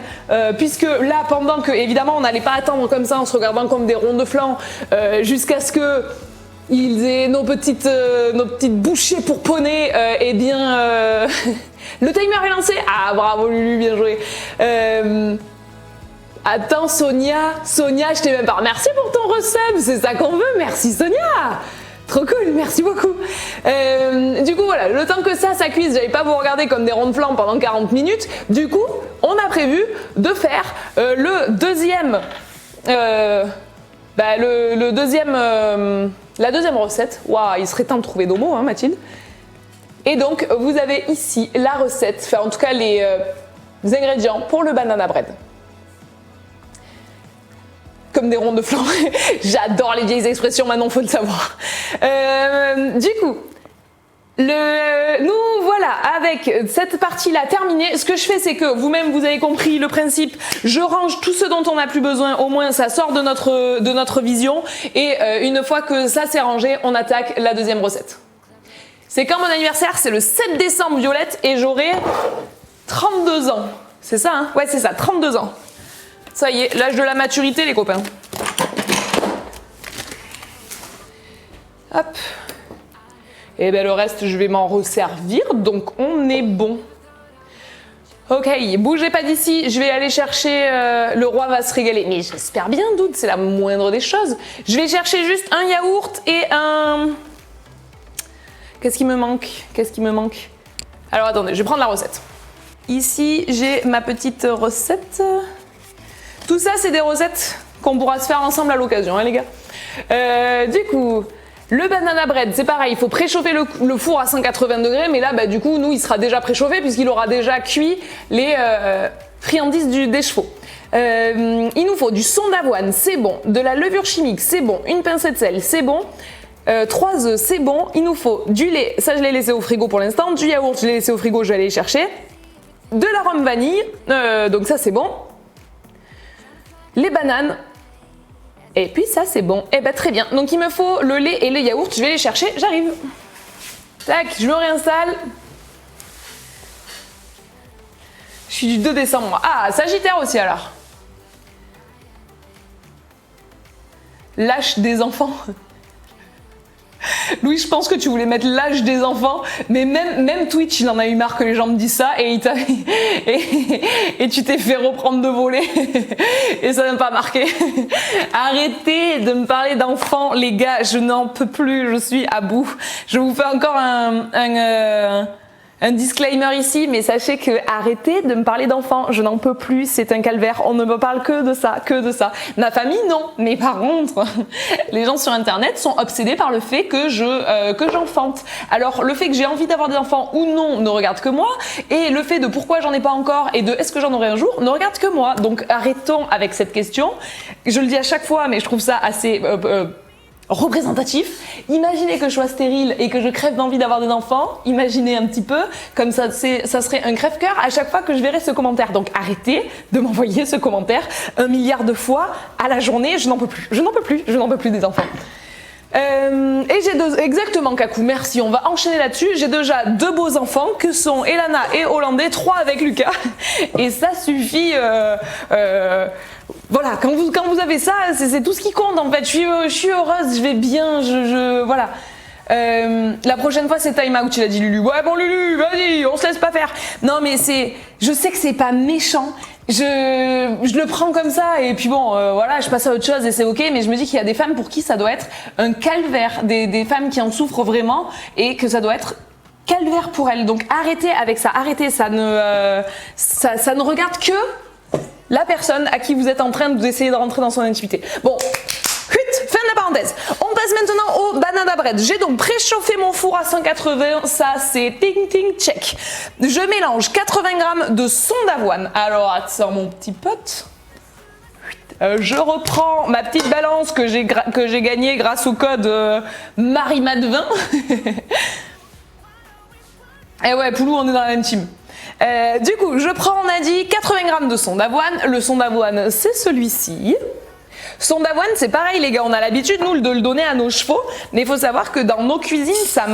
Puisque là, pendant que, évidemment, on n'allait pas attendre comme ça en se regardant comme des ronds de flanc jusqu'à ce que ils aient nos petites bouchées pour poney. Eh bien, le timer est lancé. Ah, bravo Lulu, bien joué. Attends Sonia, je t'ai même pas remercié pour ton resub. C'est ça qu'on veut. Merci Sonia. Trop cool, merci beaucoup. Du coup, voilà, le temps que ça cuise, j'allais pas vous regarder comme des ronds de flanc pendant 40 minutes. Du coup, on a prévu de faire la deuxième recette. Waouh, il serait temps de trouver nos mots, hein, Mathilde. Et donc, vous avez ici la recette, enfin en tout cas les ingrédients pour le banana bread. Comme des ronds de flanc. J'adore les vieilles expressions, maintenant faut le savoir. Du coup, nous voilà avec cette partie-là terminée. Ce que je fais, c'est que vous-même, vous avez compris le principe. Je range tout ce dont on n'a plus besoin. Au moins, ça sort de notre vision. Et une fois que ça s'est rangé, on attaque la deuxième recette. C'est quand mon anniversaire? C'est le 7 décembre, Violette, et j'aurai 32 ans. C'est ça, hein? Ouais, c'est ça, 32 ans. Ça y est, l'âge de la maturité, les copains. Hop. Et bien le reste, je vais m'en resservir, donc on est bon. Ok, bougez pas d'ici, je vais aller chercher... le roi va se régaler. Mais j'espère bien, doute, c'est la moindre des choses. Je vais chercher juste un yaourt et un... Qu'est-ce qui me manque? Alors attendez, je vais prendre la recette. Ici, j'ai ma petite recette. Tout ça, c'est des recettes qu'on pourra se faire ensemble à l'occasion, hein, les gars. Du coup, le banana bread, c'est pareil, il faut préchauffer le four à 180 degrés, mais là, bah, du coup, nous, il sera déjà préchauffé puisqu'il aura déjà cuit les friandises des chevaux. Il nous faut du son d'avoine, c'est bon. De la levure chimique, c'est bon. Une pincée de sel, c'est bon. 3 œufs, c'est bon. Il nous faut du lait, ça je l'ai laissé au frigo pour l'instant. Du yaourt, je l'ai laissé au frigo, je vais aller les chercher. De l'arôme vanille, donc ça c'est bon. Les bananes. Et puis ça c'est bon. Et ben très bien. Donc il me faut le lait et le yaourt, je vais les chercher, j'arrive. Tac, je me réinstalle. Je suis du 2 décembre. Ah, Sagittaire aussi alors. L'âge des enfants. Louis, je pense que tu voulais mettre l'âge des enfants, mais même Twitch, il en a eu marre que les gens me disent ça et, et tu t'es fait reprendre de voler et ça n'a pas marqué. Arrêtez de me parler d'enfants, les gars, je n'en peux plus, je suis à bout. Je vous fais encore un disclaimer ici, mais sachez que arrêtez de me parler d'enfants, je n'en peux plus, c'est un calvaire, on ne me parle que de ça, que de ça. Ma famille, non, mais par contre, les gens sur internet sont obsédés par le fait que j'enfante. Alors, le fait que j'ai envie d'avoir des enfants ou non ne regarde que moi, et le fait de pourquoi j'en ai pas encore et de est-ce que j'en aurai un jour ne regarde que moi. Donc, arrêtons avec cette question. Je le dis à chaque fois, mais je trouve ça assez représentatif. Imaginez que je sois stérile et que je crève d'envie d'avoir des enfants. Imaginez un petit peu, comme ça, ça serait un crève-cœur à chaque fois que je verrai ce commentaire. Donc arrêtez de m'envoyer ce commentaire 1 milliard de fois à la journée. Je n'en peux plus. Je n'en peux plus. Je n'en peux plus des enfants. Et j'ai exactement Kakou, merci, on va enchaîner là-dessus. J'ai déjà 2 beaux enfants que sont Elana et Hollandais, 3 avec Lucas. Et ça suffit. Voilà, quand vous avez ça, c'est tout ce qui compte en fait. Je suis heureuse, je vais bien, voilà. La prochaine fois c'est time out, il a dit Lulu. Ouais bon Lulu, vas-y, on se laisse pas faire. Non mais je sais que c'est pas méchant. Je le prends comme ça et puis bon, voilà, je passe à autre chose et c'est ok. Mais je me dis qu'il y a des femmes pour qui ça doit être un calvaire, des femmes qui en souffrent vraiment et que ça doit être calvaire pour elles. Donc arrêtez avec ça, arrêtez, ça ne regarde que la personne à qui vous êtes en train d'essayer de rentrer dans son intimité. Bon, fin de la parenthèse. On passe maintenant au banana bread. J'ai donc préchauffé mon four à 180, ça c'est ting ting check. Je mélange 80 g de son d'avoine. Alors attends mon petit pote. Je reprends ma petite balance que j'ai gagnée grâce au code Marimad20. Et ouais, Poulou, on est dans la même team. Du coup, je prends, on a dit, 80 g de son d'avoine. Le son d'avoine, c'est celui-ci. Son d'avoine, c'est pareil, les gars, on a l'habitude, nous, de le donner à nos chevaux, mais il faut savoir que dans nos cuisines, ça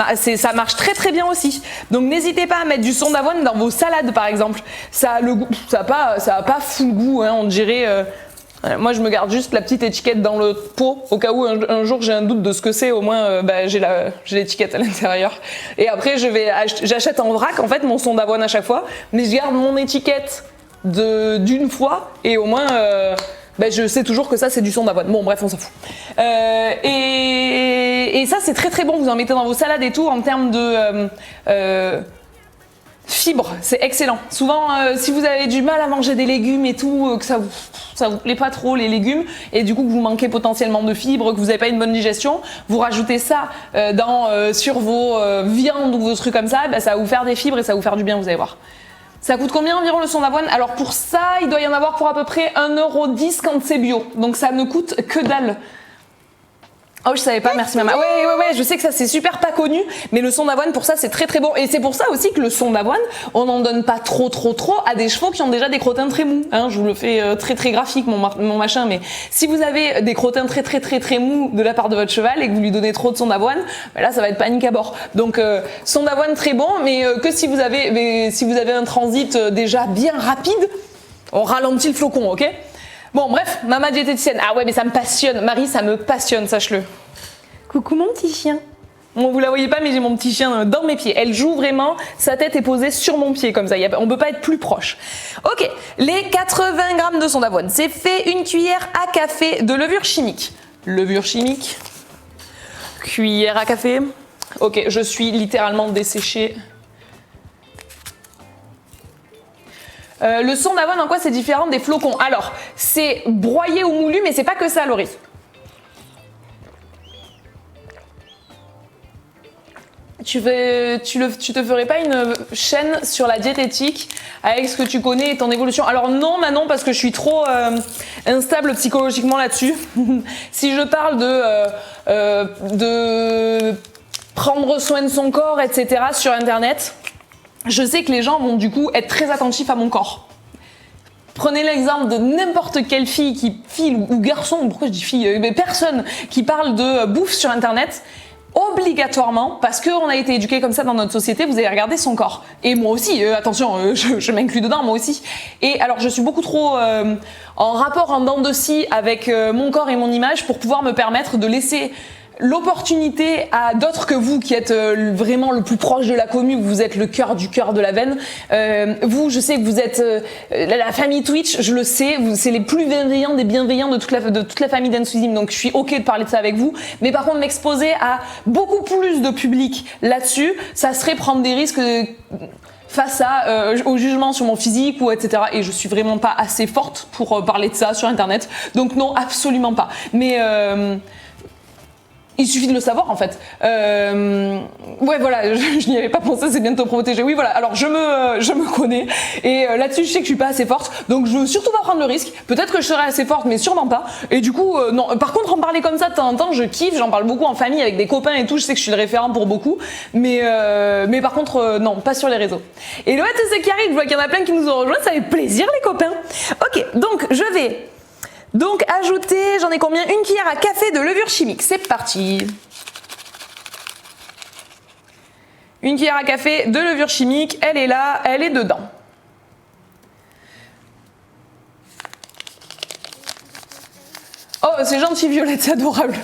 marche très très bien aussi. Donc n'hésitez pas à mettre du son d'avoine dans vos salades, par exemple. Ça a le goût, ça a pas full goût, hein, on dirait. Moi, je me garde juste la petite étiquette dans le pot, au cas où un jour j'ai un doute de ce que c'est, au moins j'ai l'étiquette à l'intérieur. Et après, j'achète en vrac, en fait, mon son d'avoine à chaque fois, mais je garde mon étiquette d'une fois, et au moins, je sais toujours que ça, c'est du son d'avoine. Bon, bref, on s'en fout. Et ça, c'est très très bon, vous en mettez dans vos salades et tout, en termes de fibres, c'est excellent. Souvent, si vous avez du mal à manger des légumes et tout, que ça vous plaît pas trop les légumes, et du coup que vous manquez potentiellement de fibres, que vous n'avez pas une bonne digestion, vous rajoutez ça sur vos viandes ou vos trucs comme ça, ça va vous faire des fibres et ça va vous faire du bien, vous allez voir. Ça coûte combien environ le son d'avoine? Alors pour ça, il doit y en avoir pour à peu près 1,10 € quand c'est bio, donc ça ne coûte que dalle. Oh, je savais pas, merci maman. Ouais, je sais que ça c'est super pas connu, mais le son d'avoine pour ça c'est très très bon. Et c'est pour ça aussi que le son d'avoine, on n'en donne pas trop à des chevaux qui ont déjà des crottins très mous. Hein, je vous le fais très très graphique mon machin, mais si vous avez des crottins très mous de la part de votre cheval et que vous lui donnez trop de son d'avoine, là ça va être panique à bord. Donc son d'avoine très bon, mais que si vous avez un transit déjà bien rapide, on ralentit le flocon, ok? Bon, bref, maman diététicienne. Ah ouais, mais ça me passionne. Marie, ça me passionne, sache-le. Coucou mon petit chien. Bon, vous la voyez pas, mais j'ai mon petit chien dans mes pieds. Elle joue vraiment, sa tête est posée sur mon pied, comme ça. On peut pas être plus proche. Ok, les 80 g de son d'avoine. C'est fait 1 cuillère à café de levure chimique. Levure chimique. Cuillère à café. Ok, je suis littéralement desséchée. Le son d'avoine, en quoi c'est différent des flocons? Alors, c'est broyé ou moulu, mais c'est pas que ça, Laurie. Tu te ferais pas une chaîne sur la diététique avec ce que tu connais et ton évolution? Alors non, Manon, parce que je suis trop instable psychologiquement là-dessus. Si je parle de prendre soin de son corps, etc. sur Internet, je sais que les gens vont du coup être très attentifs à mon corps. Prenez l'exemple de n'importe quelle fille ou garçon, pourquoi je dis fille, mais personne qui parle de bouffe sur Internet. Obligatoirement, parce qu'on a été éduqué comme ça dans notre société, vous allez regarder son corps. Et moi aussi, attention, je m'inclus dedans, moi aussi. Et alors, je suis beaucoup trop en rapport en dents de scie avec mon corps et mon image pour pouvoir me permettre de laisser l'opportunité à d'autres que vous qui êtes vraiment le plus proche de la commu, vous êtes le cœur du cœur de la veine. Vous, je sais que vous êtes la famille Twitch, je le sais, c'est les plus bienveillants des bienveillants de toute la famille d'Ensuzim, donc je suis ok de parler de ça avec vous. Mais par contre, m'exposer à beaucoup plus de public là-dessus, ça serait prendre des risques face au jugement sur mon physique ou etc. Et je suis vraiment pas assez forte pour parler de ça sur Internet. Donc non, absolument pas. Mais il suffit de le savoir en fait. Ouais voilà, je n'y avais pas pensé, c'est bien de te protéger. Oui voilà, alors je me connais et là-dessus je sais que je suis pas assez forte, donc je veux surtout pas prendre le risque. Peut-être que je serai assez forte, mais sûrement pas. Et du coup, non. Par contre, en parler comme ça de temps en temps, je kiffe, j'en parle beaucoup en famille avec des copains et tout, je sais que je suis le référent pour beaucoup. Mais par contre, non, pas sur les réseaux. Et le c'est qui arrive, je vois qu'il y en a plein qui nous ont rejoints, ça fait plaisir les copains. Ok, donc je vais ajouter, j'en ai combien? Une cuillère à café de levure chimique. C'est parti. Une cuillère à café de levure chimique, elle est là, elle est dedans. Oh, c'est gentil Violette, c'est adorable.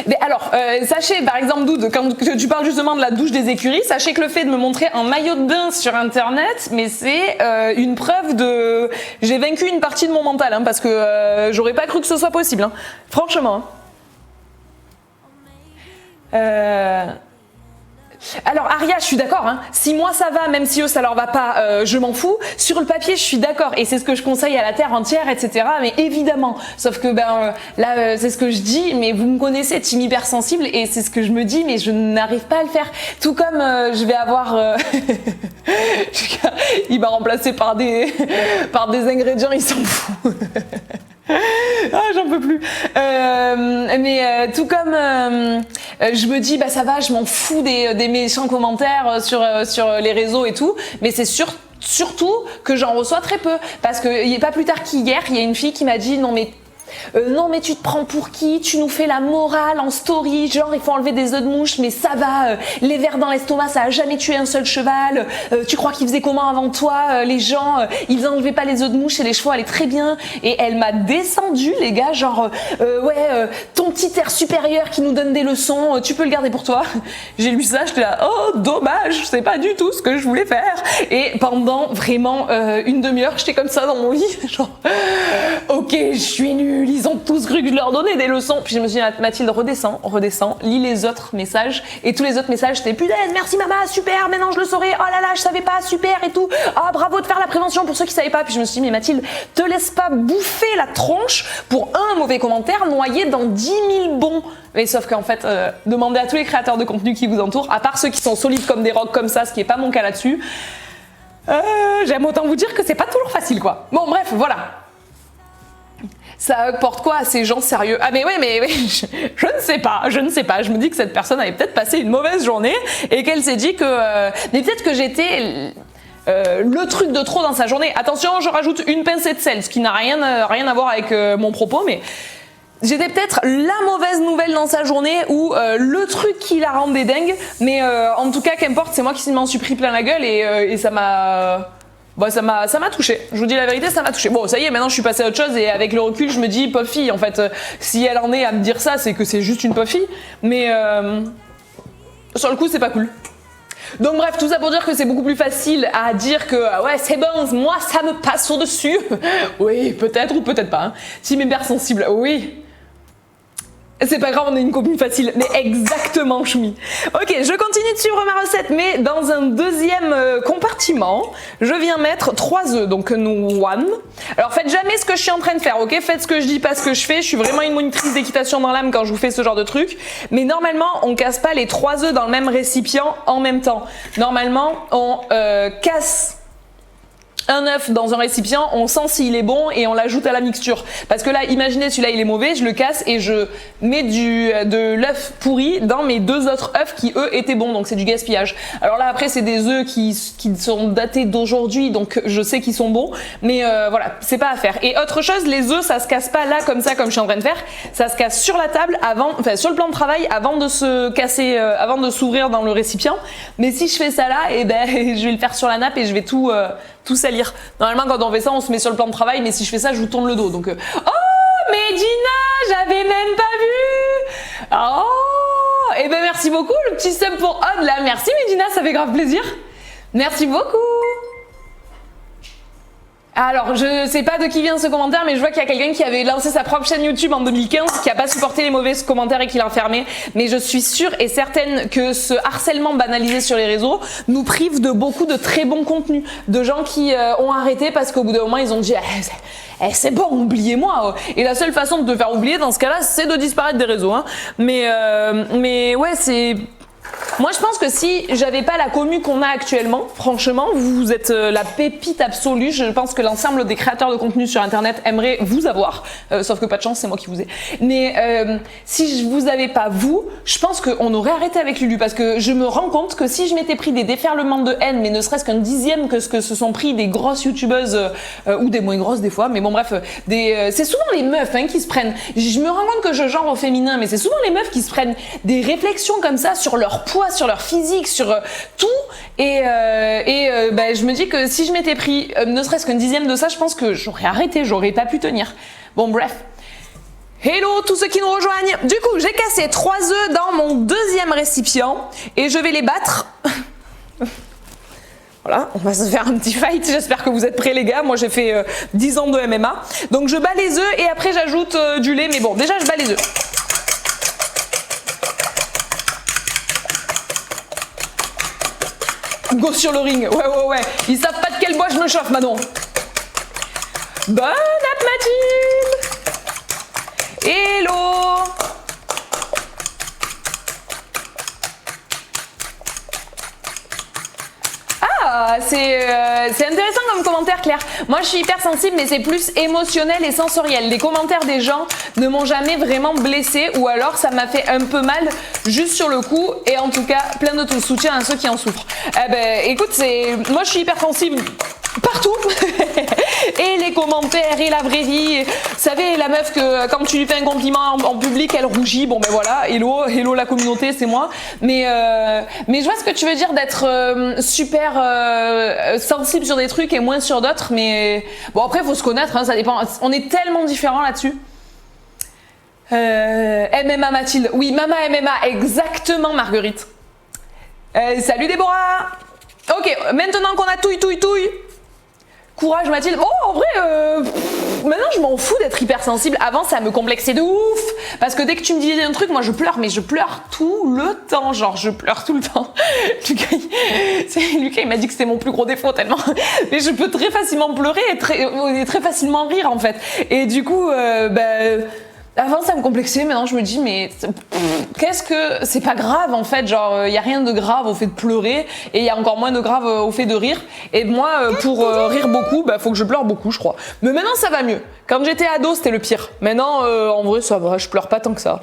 Mais alors, sachez par exemple Doud, quand tu parles justement de la douche des écuries, sachez que le fait de me montrer un maillot de bain sur Internet, mais c'est une preuve de... J'ai vaincu une partie de mon mental, hein, parce que j'aurais pas cru que ce soit possible, hein. Franchement. Alors Aria, je suis d'accord, hein. Si moi ça va, même si eux ça leur va pas, je m'en fous. Sur le papier, je suis d'accord et c'est ce que je conseille à la terre entière, etc. Mais évidemment, sauf que là, c'est ce que je dis, mais vous me connaissez, team hypersensible, et c'est ce que je me dis, mais je n'arrive pas à le faire. Tout comme je vais avoir, il m'a remplacé par des ingrédients, il s'en fout. Ah, j'en peux plus. Mais tout comme je me dis, bah ça va, je m'en fous des méchants commentaires sur les réseaux et tout, mais c'est surtout que j'en reçois très peu. Parce que pas plus tard qu'hier, il y a une fille qui m'a dit, non mais tu te prends pour qui? Tu nous fais la morale en story, genre il faut enlever des œufs de mouche, mais ça va, les vers dans l'estomac, ça a jamais tué un seul cheval. Tu crois qu'ils faisaient comment avant toi? Les gens, ils enlevaient pas les œufs de mouche et les chevaux allaient très bien. Et elle m'a descendu, les gars, genre ton petit air supérieur qui nous donne des leçons, tu peux le garder pour toi. J'ai lu ça, j'étais là, oh dommage, c'est pas du tout ce que je voulais faire. Et pendant vraiment une demi-heure, j'étais comme ça dans mon lit, genre ok, je suis nulle. Ils ont tous cru que je leur donnais des leçons. Puis je me suis dit, Mathilde, redescends, lis les autres messages. Et tous les autres messages, c'était putain, merci maman, super, maintenant je le saurais. Oh là là, je savais pas, super et tout. Ah, bravo de faire la prévention pour ceux qui savaient pas. Puis je me suis dit, mais Mathilde, te laisse pas bouffer la tronche pour un mauvais commentaire noyé dans 10 000 bons. Mais sauf qu'en fait, demandez à tous les créateurs de contenu qui vous entourent, à part ceux qui sont solides comme des rocs comme ça, ce qui est pas mon cas là-dessus. J'aime autant vous dire que c'est pas toujours facile, quoi. Bon, bref, voilà. Ça apporte quoi à ces gens sérieux? Ah mais oui, je ne sais pas, je me dis que cette personne avait peut-être passé une mauvaise journée et qu'elle s'est dit que... mais peut-être que j'étais le truc de trop dans sa journée. Attention, je rajoute une pincée de sel, ce qui n'a rien à voir avec mon propos, mais... J'étais peut-être la mauvaise nouvelle dans sa journée ou le truc qui la rendait dingue, mais en tout cas, qu'importe, c'est moi qui m'en suis pris plein la gueule et ça m'a... Bon, ça m'a touché. Je vous dis la vérité, ça m'a touché. Bon, ça y est, maintenant je suis passée à autre chose et avec le recul, je me dis, pauvre fille, en fait, si elle en est à me dire ça, c'est que c'est juste une pauvre fille. Mais sur le coup, c'est pas cool. Donc bref, tout ça pour dire que c'est beaucoup plus facile à dire que ouais, c'est bon, moi ça me passe au-dessus. Oui, peut-être ou peut-être pas. Hein. Team hypersensible, oui. C'est pas grave, on est une copine facile, mais exactement, Choumi. Ok, je continue de suivre ma recette, mais dans un deuxième compartiment, je viens mettre 3 œufs, donc nous one. Alors faites jamais ce que je suis en train de faire, ok? Faites ce que je dis, pas ce que je fais. Je suis vraiment une monitrice d'équitation dans l'âme quand je vous fais ce genre de truc. Mais normalement, on casse pas les 3 œufs dans le même récipient en même temps. Normalement, on casse un œuf dans un récipient, on sent s'il est bon et on l'ajoute à la mixture. Parce que là, imaginez celui-là il est mauvais, je le casse et je mets de l'œuf pourri dans mes 2 autres œufs qui eux étaient bons, donc c'est du gaspillage. Alors là après c'est des œufs qui sont datés d'aujourd'hui, donc je sais qu'ils sont bons, mais voilà, c'est pas à faire. Et autre chose, les œufs ça se casse pas là comme ça comme je suis en train de faire, ça se casse sur la table enfin sur le plan de travail avant de se casser, avant de s'ouvrir dans le récipient. Mais si je fais ça là, et ben je vais le faire sur la nappe et je vais tout salir. Normalement, quand on fait ça, on se met sur le plan de travail, mais si je fais ça, je vous tourne le dos. Donc, oh, Medina, j'avais même pas vu. Oh, et ben merci beaucoup, le petit sub pour Odd là. Merci Medina, ça fait grave plaisir. Merci beaucoup. Alors, je sais pas de qui vient ce commentaire, mais je vois qu'il y a quelqu'un qui avait lancé sa propre chaîne YouTube en 2015, qui a pas supporté les mauvais commentaires et qui l'a fermé. Mais je suis sûre et certaine que ce harcèlement banalisé sur les réseaux nous prive de beaucoup de très bons contenus. De gens qui ont arrêté parce qu'au bout d'un moment, ils ont dit c'est bon, oubliez-moi. Et la seule façon de te faire oublier dans ce cas-là, c'est de disparaître des réseaux. Hein. Mais ouais, c'est... Moi je pense que si j'avais pas la commu qu'on a actuellement, franchement, vous êtes la pépite absolue. Je pense que l'ensemble des créateurs de contenu sur internet aimeraient vous avoir, sauf que pas de chance, c'est moi qui vous ai. Mais si je vous avais pas vous, je pense qu'on aurait arrêté avec Lulu, parce que je me rends compte que si je m'étais pris des déferlements de haine, mais ne serait-ce qu'un dixième que ce que se sont pris des grosses youtubeuses ou des moins grosses des fois, mais bon bref, c'est souvent les meufs qui se prennent. Je me rends compte que je genre au féminin, mais c'est souvent les meufs qui se prennent des réflexions comme ça sur leur poids, sur leur physique, sur tout, et je me dis que si je m'étais pris ne serait-ce qu'un dixième de ça, je pense que j'aurais arrêté, j'aurais pas pu tenir. Bon bref. Hello tous ceux qui nous rejoignent. Du coup j'ai cassé 3 œufs dans mon deuxième récipient et je vais les battre. Voilà, on va se faire un petit fight, j'espère que vous êtes prêts les gars, moi j'ai fait 10 ans de MMA. Donc je bats les œufs et après j'ajoute du lait, mais bon déjà je bats les œufs. Go sur le ring, ouais, ils savent pas de quel bois je me chauffe Manon. Bonne app Mathilde. Hello. Ah, c'est intéressant comme commentaire Claire. Moi je suis hyper sensible mais c'est plus émotionnel et sensoriel. Les commentaires des gens ne m'ont jamais vraiment blessée ou alors ça m'a fait un peu mal juste sur le coup, et en tout cas plein de soutien à ceux qui en souffrent. Écoute, moi je suis hyper sensible partout. Et les commentaires et la vraie vie. Vous savez la meuf que quand tu lui fais un compliment en public elle rougit, bon ben voilà, hello la communauté, c'est moi. Mais je vois ce que tu veux dire d'être super sensible sur des trucs et moins sur d'autres, mais bon après faut se connaître, ça dépend, on est tellement différents là-dessus. MMA Mathilde, oui Mama MMA, exactement Marguerite. Salut Déborah. Ok, maintenant qu'on a touille. Courage Mathilde. Oh en vrai maintenant je m'en fous d'être hypersensible. Avant ça me complexait de ouf, parce que dès que tu me disais un truc, moi je pleure, mais je pleure tout le temps, genre je pleure tout le temps. Lucas il m'a dit que c'était mon plus gros défaut tellement. Mais je peux très facilement pleurer et très facilement rire en fait. Et du coup avant ça me complexait, maintenant je me dis mais qu'est-ce que c'est pas grave en fait, genre y a rien de grave au fait de pleurer et il y a encore moins de grave au fait de rire. Et moi pour rire beaucoup, faut que je pleure beaucoup je crois. Mais maintenant ça va mieux. Quand j'étais ado c'était le pire. Maintenant en vrai ça va, je pleure pas tant que ça.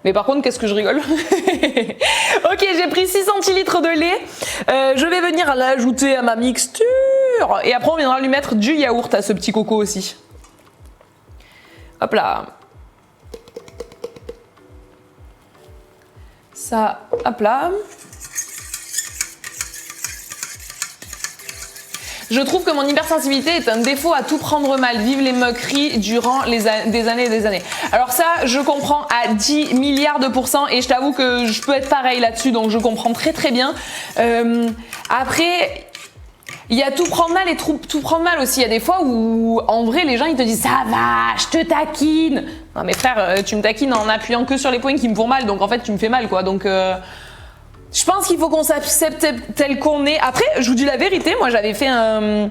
Mais par contre qu'est-ce que je rigole. Ok, j'ai pris 6 centilitres de lait. Je vais venir l'ajouter à ma mixture et après on viendra lui mettre du yaourt à ce petit coco aussi. Hop là. Ça, hop là. Je trouve que mon hypersensibilité est un défaut à tout prendre mal. Vive les moqueries durant des années et des années. Alors ça, je comprends à 10 milliards de pourcents et je t'avoue que je peux être pareil là-dessus, donc je comprends très très bien. Après... Il y a tout prendre mal et tout prendre mal aussi. Il y a des fois où, en vrai, les gens, ils te disent « Ça va, je te taquine !» Non mais frère, tu me taquines en appuyant que sur les points qui me font mal, donc en fait, tu me fais mal, quoi. Donc, je pense qu'il faut qu'on s'accepte tel qu'on est. Après, je vous dis la vérité, moi, j'avais fait un...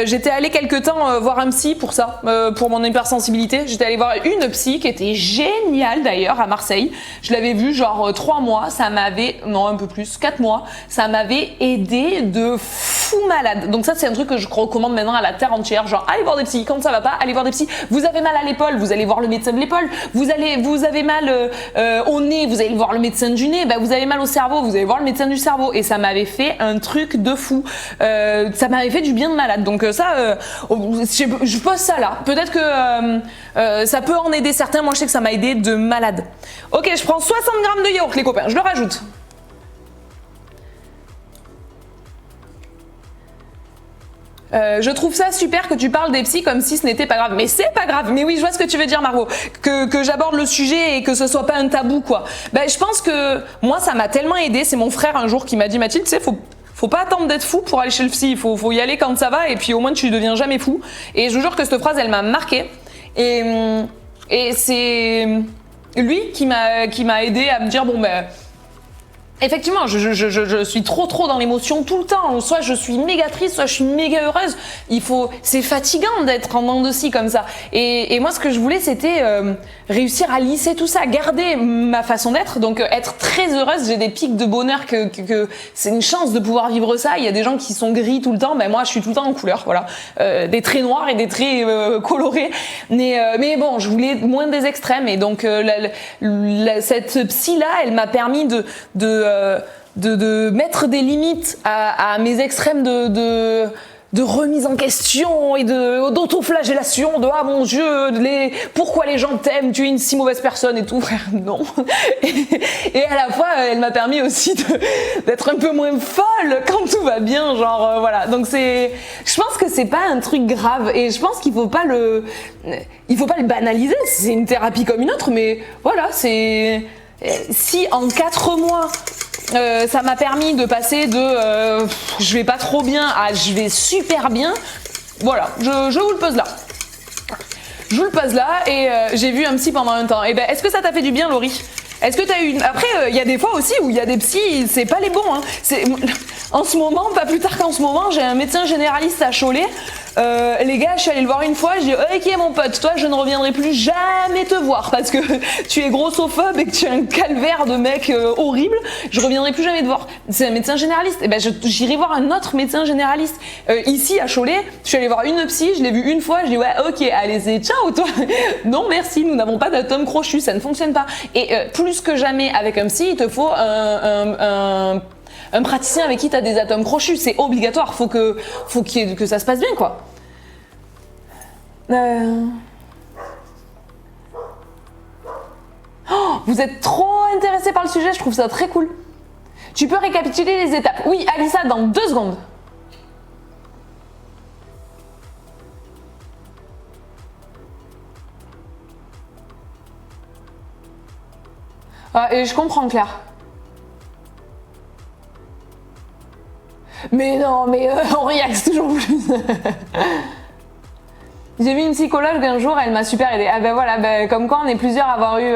j'étais allée quelque temps voir un psy pour ça, pour mon hypersensibilité. J'étais allée voir une psy qui était géniale d'ailleurs à Marseille. Je l'avais vue genre 3 mois, ça m'avait, non un peu plus, 4 mois, ça m'avait aidé de fou malade. Donc ça c'est un truc que je recommande maintenant à la terre entière, genre allez voir des psys, quand ça va pas, allez voir des psys. Vous avez mal à l'épaule, vous allez voir le médecin de l'épaule. Vous avez mal au nez, vous allez voir le médecin du nez. Bah, vous avez mal au cerveau, vous allez voir le médecin du cerveau. Et ça m'avait fait un truc de fou. Ça m'avait fait du bien de malade. Donc ça, je pose ça là. Peut-être que ça peut en aider certains. Moi, je sais que ça m'a aidé de malade. Ok, je prends 60 grammes de yaourt, les copains. Je le rajoute. Je trouve ça super que tu parles des psys comme si ce n'était pas grave. Mais c'est pas grave. Mais oui, je vois ce que tu veux dire, Margot. Que j'aborde le sujet et que ce soit pas un tabou, quoi. Ben, je pense que moi, ça m'a tellement aidé. C'est mon frère un jour qui m'a dit, Mathilde, tu sais, faut pas attendre d'être fou pour aller chez le psy. Il faut y aller quand ça va et puis au moins tu deviens jamais fou. Et je vous jure que cette phrase, elle m'a marquée. Et c'est lui qui m'a aidé à me dire, bon ben... Effectivement, je suis trop dans l'émotion tout le temps. Soit je suis méga triste, soit je suis méga heureuse. C'est fatigant d'être en dents de scie comme ça. Et moi, ce que je voulais, c'était réussir à lisser tout ça, garder ma façon d'être, donc être très heureuse. J'ai des pics de bonheur que c'est une chance de pouvoir vivre ça. Il y a des gens qui sont gris tout le temps, ben moi, je suis tout le temps en couleur, voilà, des traits noirs et des traits colorés. Mais bon, je voulais moins des extrêmes. Et donc cette psy là, elle m'a permis de mettre des limites à mes extrêmes de remise en question et d'autoflagellation, de ah mon Dieu, pourquoi les gens t'aiment, tu es une si mauvaise personne et tout, frère, non. Et à la fois, elle m'a permis aussi d'être un peu moins folle quand tout va bien, genre voilà. Donc je pense que c'est pas un truc grave et je pense qu'il faut pas le banaliser. C'est une thérapie comme une autre, mais voilà, si en 4 mois ça m'a permis de passer de je vais pas trop bien à je vais super bien, voilà, je vous le pose là. Je vous le pose là et j'ai vu un psy pendant un temps. Et ben, est-ce que ça t'a fait du bien, Laurie? Est-ce que t'as eu Après, il y a des fois aussi où il y a des psys, c'est pas les bons. Hein. En ce moment, pas plus tard qu'en ce moment, j'ai un médecin généraliste à Cholet. Les gars, je suis allée le voir une fois, je dis ok mon pote, toi je ne reviendrai plus jamais te voir parce que tu es grossophobe et que tu es un calvaire de mec horrible, je reviendrai plus jamais te voir. C'est un médecin généraliste. Et ben j'irai voir un autre médecin généraliste. Ici à Cholet, je suis allée voir une psy, je l'ai vue une fois, je dis ouais ok, allez c'est ciao toi. Non merci, nous n'avons pas d'atome crochu, ça ne fonctionne pas. Et plus que jamais avec un psy, il te faut un praticien avec qui tu as des atomes crochus, c'est obligatoire, faut que ça se passe bien quoi. Oh, vous êtes trop intéressé par le sujet, je trouve ça très cool. Tu peux récapituler les étapes? Oui, Alissa, dans 2 secondes. Ah, et je comprends, Claire. Mais non, mais on relaxe toujours plus. J'ai vu une psychologue un jour, elle m'a super aidée. Ah ben voilà, ben, comme quoi on est plusieurs à avoir eu...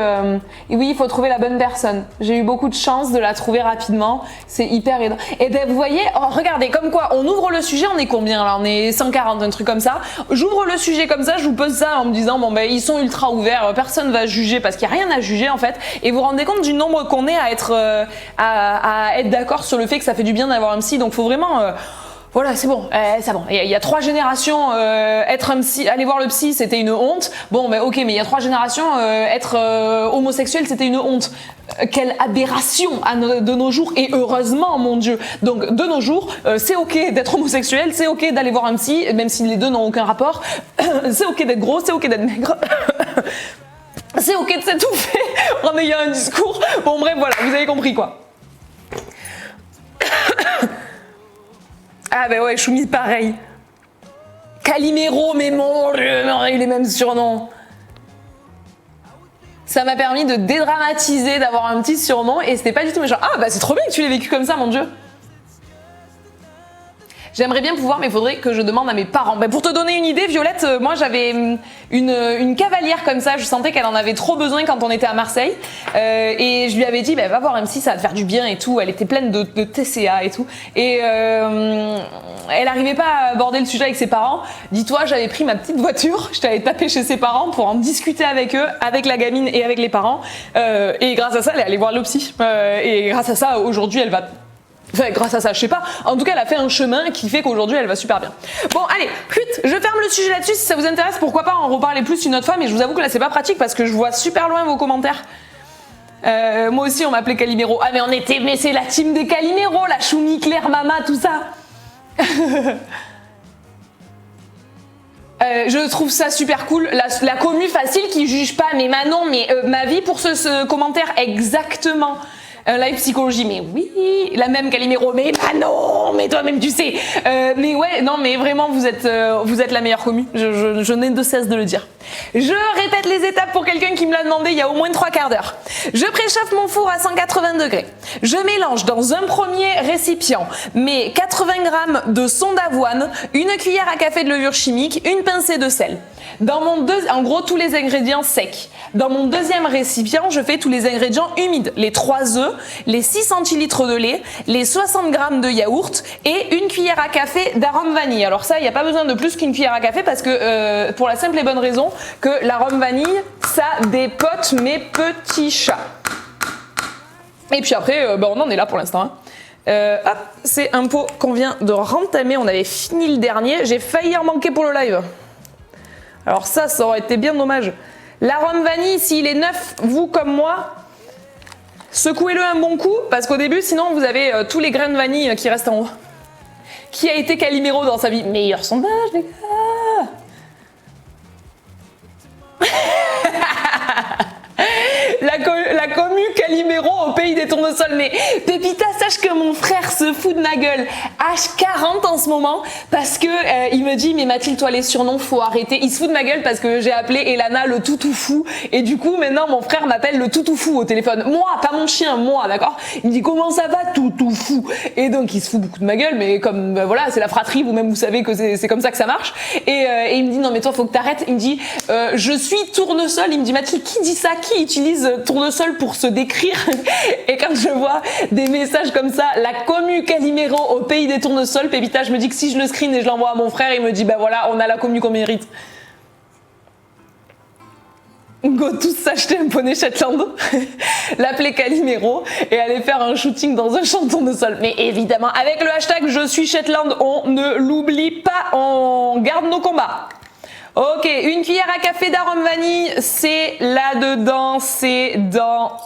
Et oui, il faut trouver la bonne personne. J'ai eu beaucoup de chance de la trouver rapidement. C'est hyper aidant. Et ben vous voyez, oh, regardez, comme quoi on ouvre le sujet, on est combien là? On est 140, un truc comme ça. J'ouvre le sujet comme ça, je vous pose ça en me disant, bon ben ils sont ultra ouverts, personne va juger parce qu'il n'y a rien à juger en fait. Et vous vous rendez compte du nombre qu'on est à être d'accord sur le fait que ça fait du bien d'avoir un psy. Donc faut vraiment... Voilà, c'est bon, c'est bon. Il y a 3 générations, être un psy, aller voir le psy, c'était une honte. Bon, ben ok, mais il y a 3 générations, être homosexuel, c'était une honte. Quelle aberration de nos jours, et heureusement, mon Dieu. Donc, de nos jours, c'est ok d'être homosexuel, c'est ok d'aller voir un psy, même si les deux n'ont aucun rapport. C'est ok d'être gros, c'est ok d'être maigre. C'est ok de s'étouffer en ayant un discours. Bon, bref, voilà, vous avez compris quoi. Ah ben ouais, Choumi pareil. Calimero, mais mon Dieu, on a eu les mêmes surnoms. Ça m'a permis de dédramatiser, d'avoir un petit surnom et c'était pas du tout méchant. Ah bah c'est trop bien que tu l'aies vécu comme ça, mon Dieu. J'aimerais bien pouvoir, mais il faudrait que je demande à mes parents. Ben, pour te donner une idée, Violette, moi j'avais une cavalière comme ça, je sentais qu'elle en avait trop besoin quand on était à Marseille. Et je lui avais dit, va voir M6, ça va te faire du bien et tout. Elle était pleine de TCA et tout. Et elle n'arrivait pas à aborder le sujet avec ses parents. Dis-toi, j'avais pris ma petite voiture, je t'avais tapé chez ses parents pour en discuter avec eux, avec la gamine et avec les parents. Et grâce à ça, elle est allée voir le psy. Et grâce à ça, aujourd'hui, elle va... Enfin, grâce à ça, je sais pas. En tout cas, elle a fait un chemin qui fait qu'aujourd'hui, elle va super bien. Bon, allez, je ferme le sujet là-dessus. Si ça vous intéresse, pourquoi pas en reparler plus une autre fois. Mais je vous avoue que là, c'est pas pratique parce que je vois super loin vos commentaires. Moi aussi, on m'appelait Calimero. Ah, mais c'est la team des Calimero, la Choumi, Claire, Mama, tout ça. Je trouve ça super cool. La commu facile qui juge pas. Mais Manon, ma vie pour ce commentaire, exactement. Live psychologie, mais oui, la même Calimero, mais non, mais toi-même tu sais. Mais ouais, non, mais vraiment vous êtes la meilleure commu. Je n'ai de cesse de le dire. Je répète les étapes pour quelqu'un qui me l'a demandé il y a au moins 3 quarts d'heure. Je préchauffe mon four à 180 degrés. Je mélange dans un premier récipient mes 80 g de son d'avoine, une cuillère à café de levure chimique, une pincée de sel. En gros, tous les ingrédients secs. Dans mon deuxième récipient, je fais tous les ingrédients humides. Les 3 œufs, les 6 centilitres de lait, les 60 g de yaourt et une cuillère à café d'arôme vanille. Alors ça, il n'y a pas besoin de plus qu'une cuillère à café parce que pour la simple et bonne raison que l'arôme vanille, ça dépote mes petits chats. Et puis après, on en est là pour l'instant. Hop, c'est un pot qu'on vient de rentamer. On avait fini le dernier. J'ai failli en manquer pour le live. Alors ça aurait été bien dommage. L'arôme vanille, s'il est neuf, vous comme moi, secouez-le un bon coup, parce qu'au début, sinon, vous avez tous les grains de vanille qui restent en haut. Qui a été Calimero dans sa vie? Meilleur sondage, les gars. La commu Calimero au pays des tournesols. Mais Pépita, sache que mon frère se fout de ma gueule. H40 en ce moment parce que il me dit mais Mathilde, toi les surnoms faut arrêter. Il se fout de ma gueule parce que j'ai appelé Elana le toutou fou et du coup maintenant mon frère m'appelle le toutou fou au téléphone. Moi, pas mon chien, moi, d'accord. Il me dit comment ça va toutou fou et donc il se fout beaucoup de ma gueule mais comme voilà c'est la fratrie, vous-même vous savez que c'est comme ça que ça marche et il me dit non mais toi faut que t'arrêtes. Il me dit je suis tournesol. Il me dit Mathilde, qui dit ça, qui utilise tournesol pour se décrire? Et quand je vois des messages comme ça, la commu Calimero au pays des tournesols, Pépita, je me dis que si je le screen et je l'envoie à mon frère, il me dit bah voilà, on a la commu qu'on mérite. Go tous s'acheter un poney Shetland, l'appeler Calimero et aller faire un shooting dans un champ de tournesol. Mais évidemment, avec le hashtag je suis Shetland, on ne l'oublie pas, on garde nos combats. Ok, une cuillère à café d'arôme vanille, c'est là-dedans, c'est dans...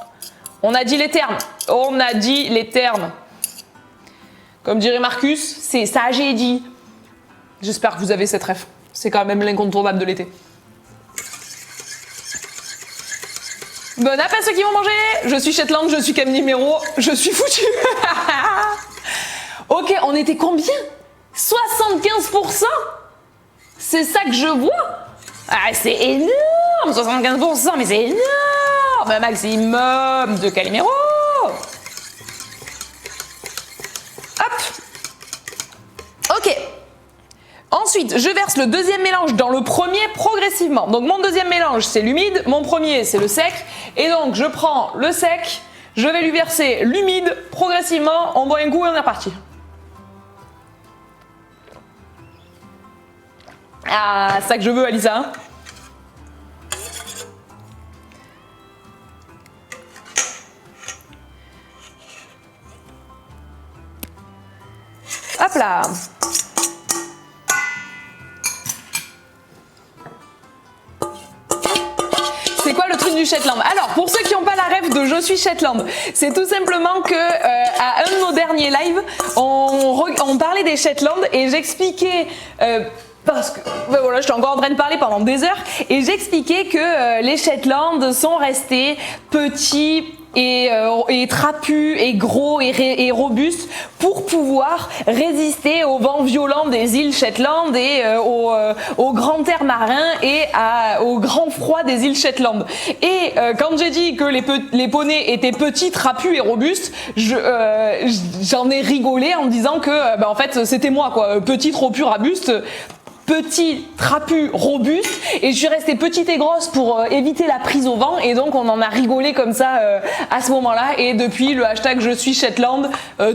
On a dit les termes, on a dit les termes. Comme dirait Marcus, c'est ça j'ai dit. J'espère que vous avez cette ref, c'est quand même l'incontournable de l'été. Bon app à ceux qui vont manger. Je suis Shetland, je suis Calimero, je suis foutu. Ok, on était combien? 75%. C'est ça que je vois. Ah, c'est énorme, 75%, mais c'est énorme. Maximum de Calimero. Hop. Ok. Ensuite, je verse le deuxième mélange dans le premier progressivement. Donc mon deuxième mélange, c'est l'humide. Mon premier, c'est le sec. Et donc, je prends le sec. Je vais lui verser l'humide progressivement. On boit un coup et on est reparti. Ah, ça que je veux, Alissa. Hop là. C'est quoi le truc du Shetland? Alors, pour ceux qui n'ont pas la rêve de Je suis Shetland, c'est tout simplement que à un de nos derniers lives, on parlait des Shetland et j'expliquais... parce que ben voilà, j'étais encore en train de parler pendant des heures et j'expliquais que les Shetland sont restés petits, et trapu et gros et robuste pour pouvoir résister aux vents violents des îles Shetland et au grand air marin et au grand froid des îles Shetland. Et quand j'ai dit que les poneys étaient petits, trapus et robustes, j'en ai rigolé en me disant que en fait c'était moi quoi, petit, tropu, robuste. Petit, trapu, robuste, et je suis restée petite et grosse pour éviter la prise au vent, et donc on en a rigolé comme ça à ce moment-là, et depuis le hashtag je suis Shetland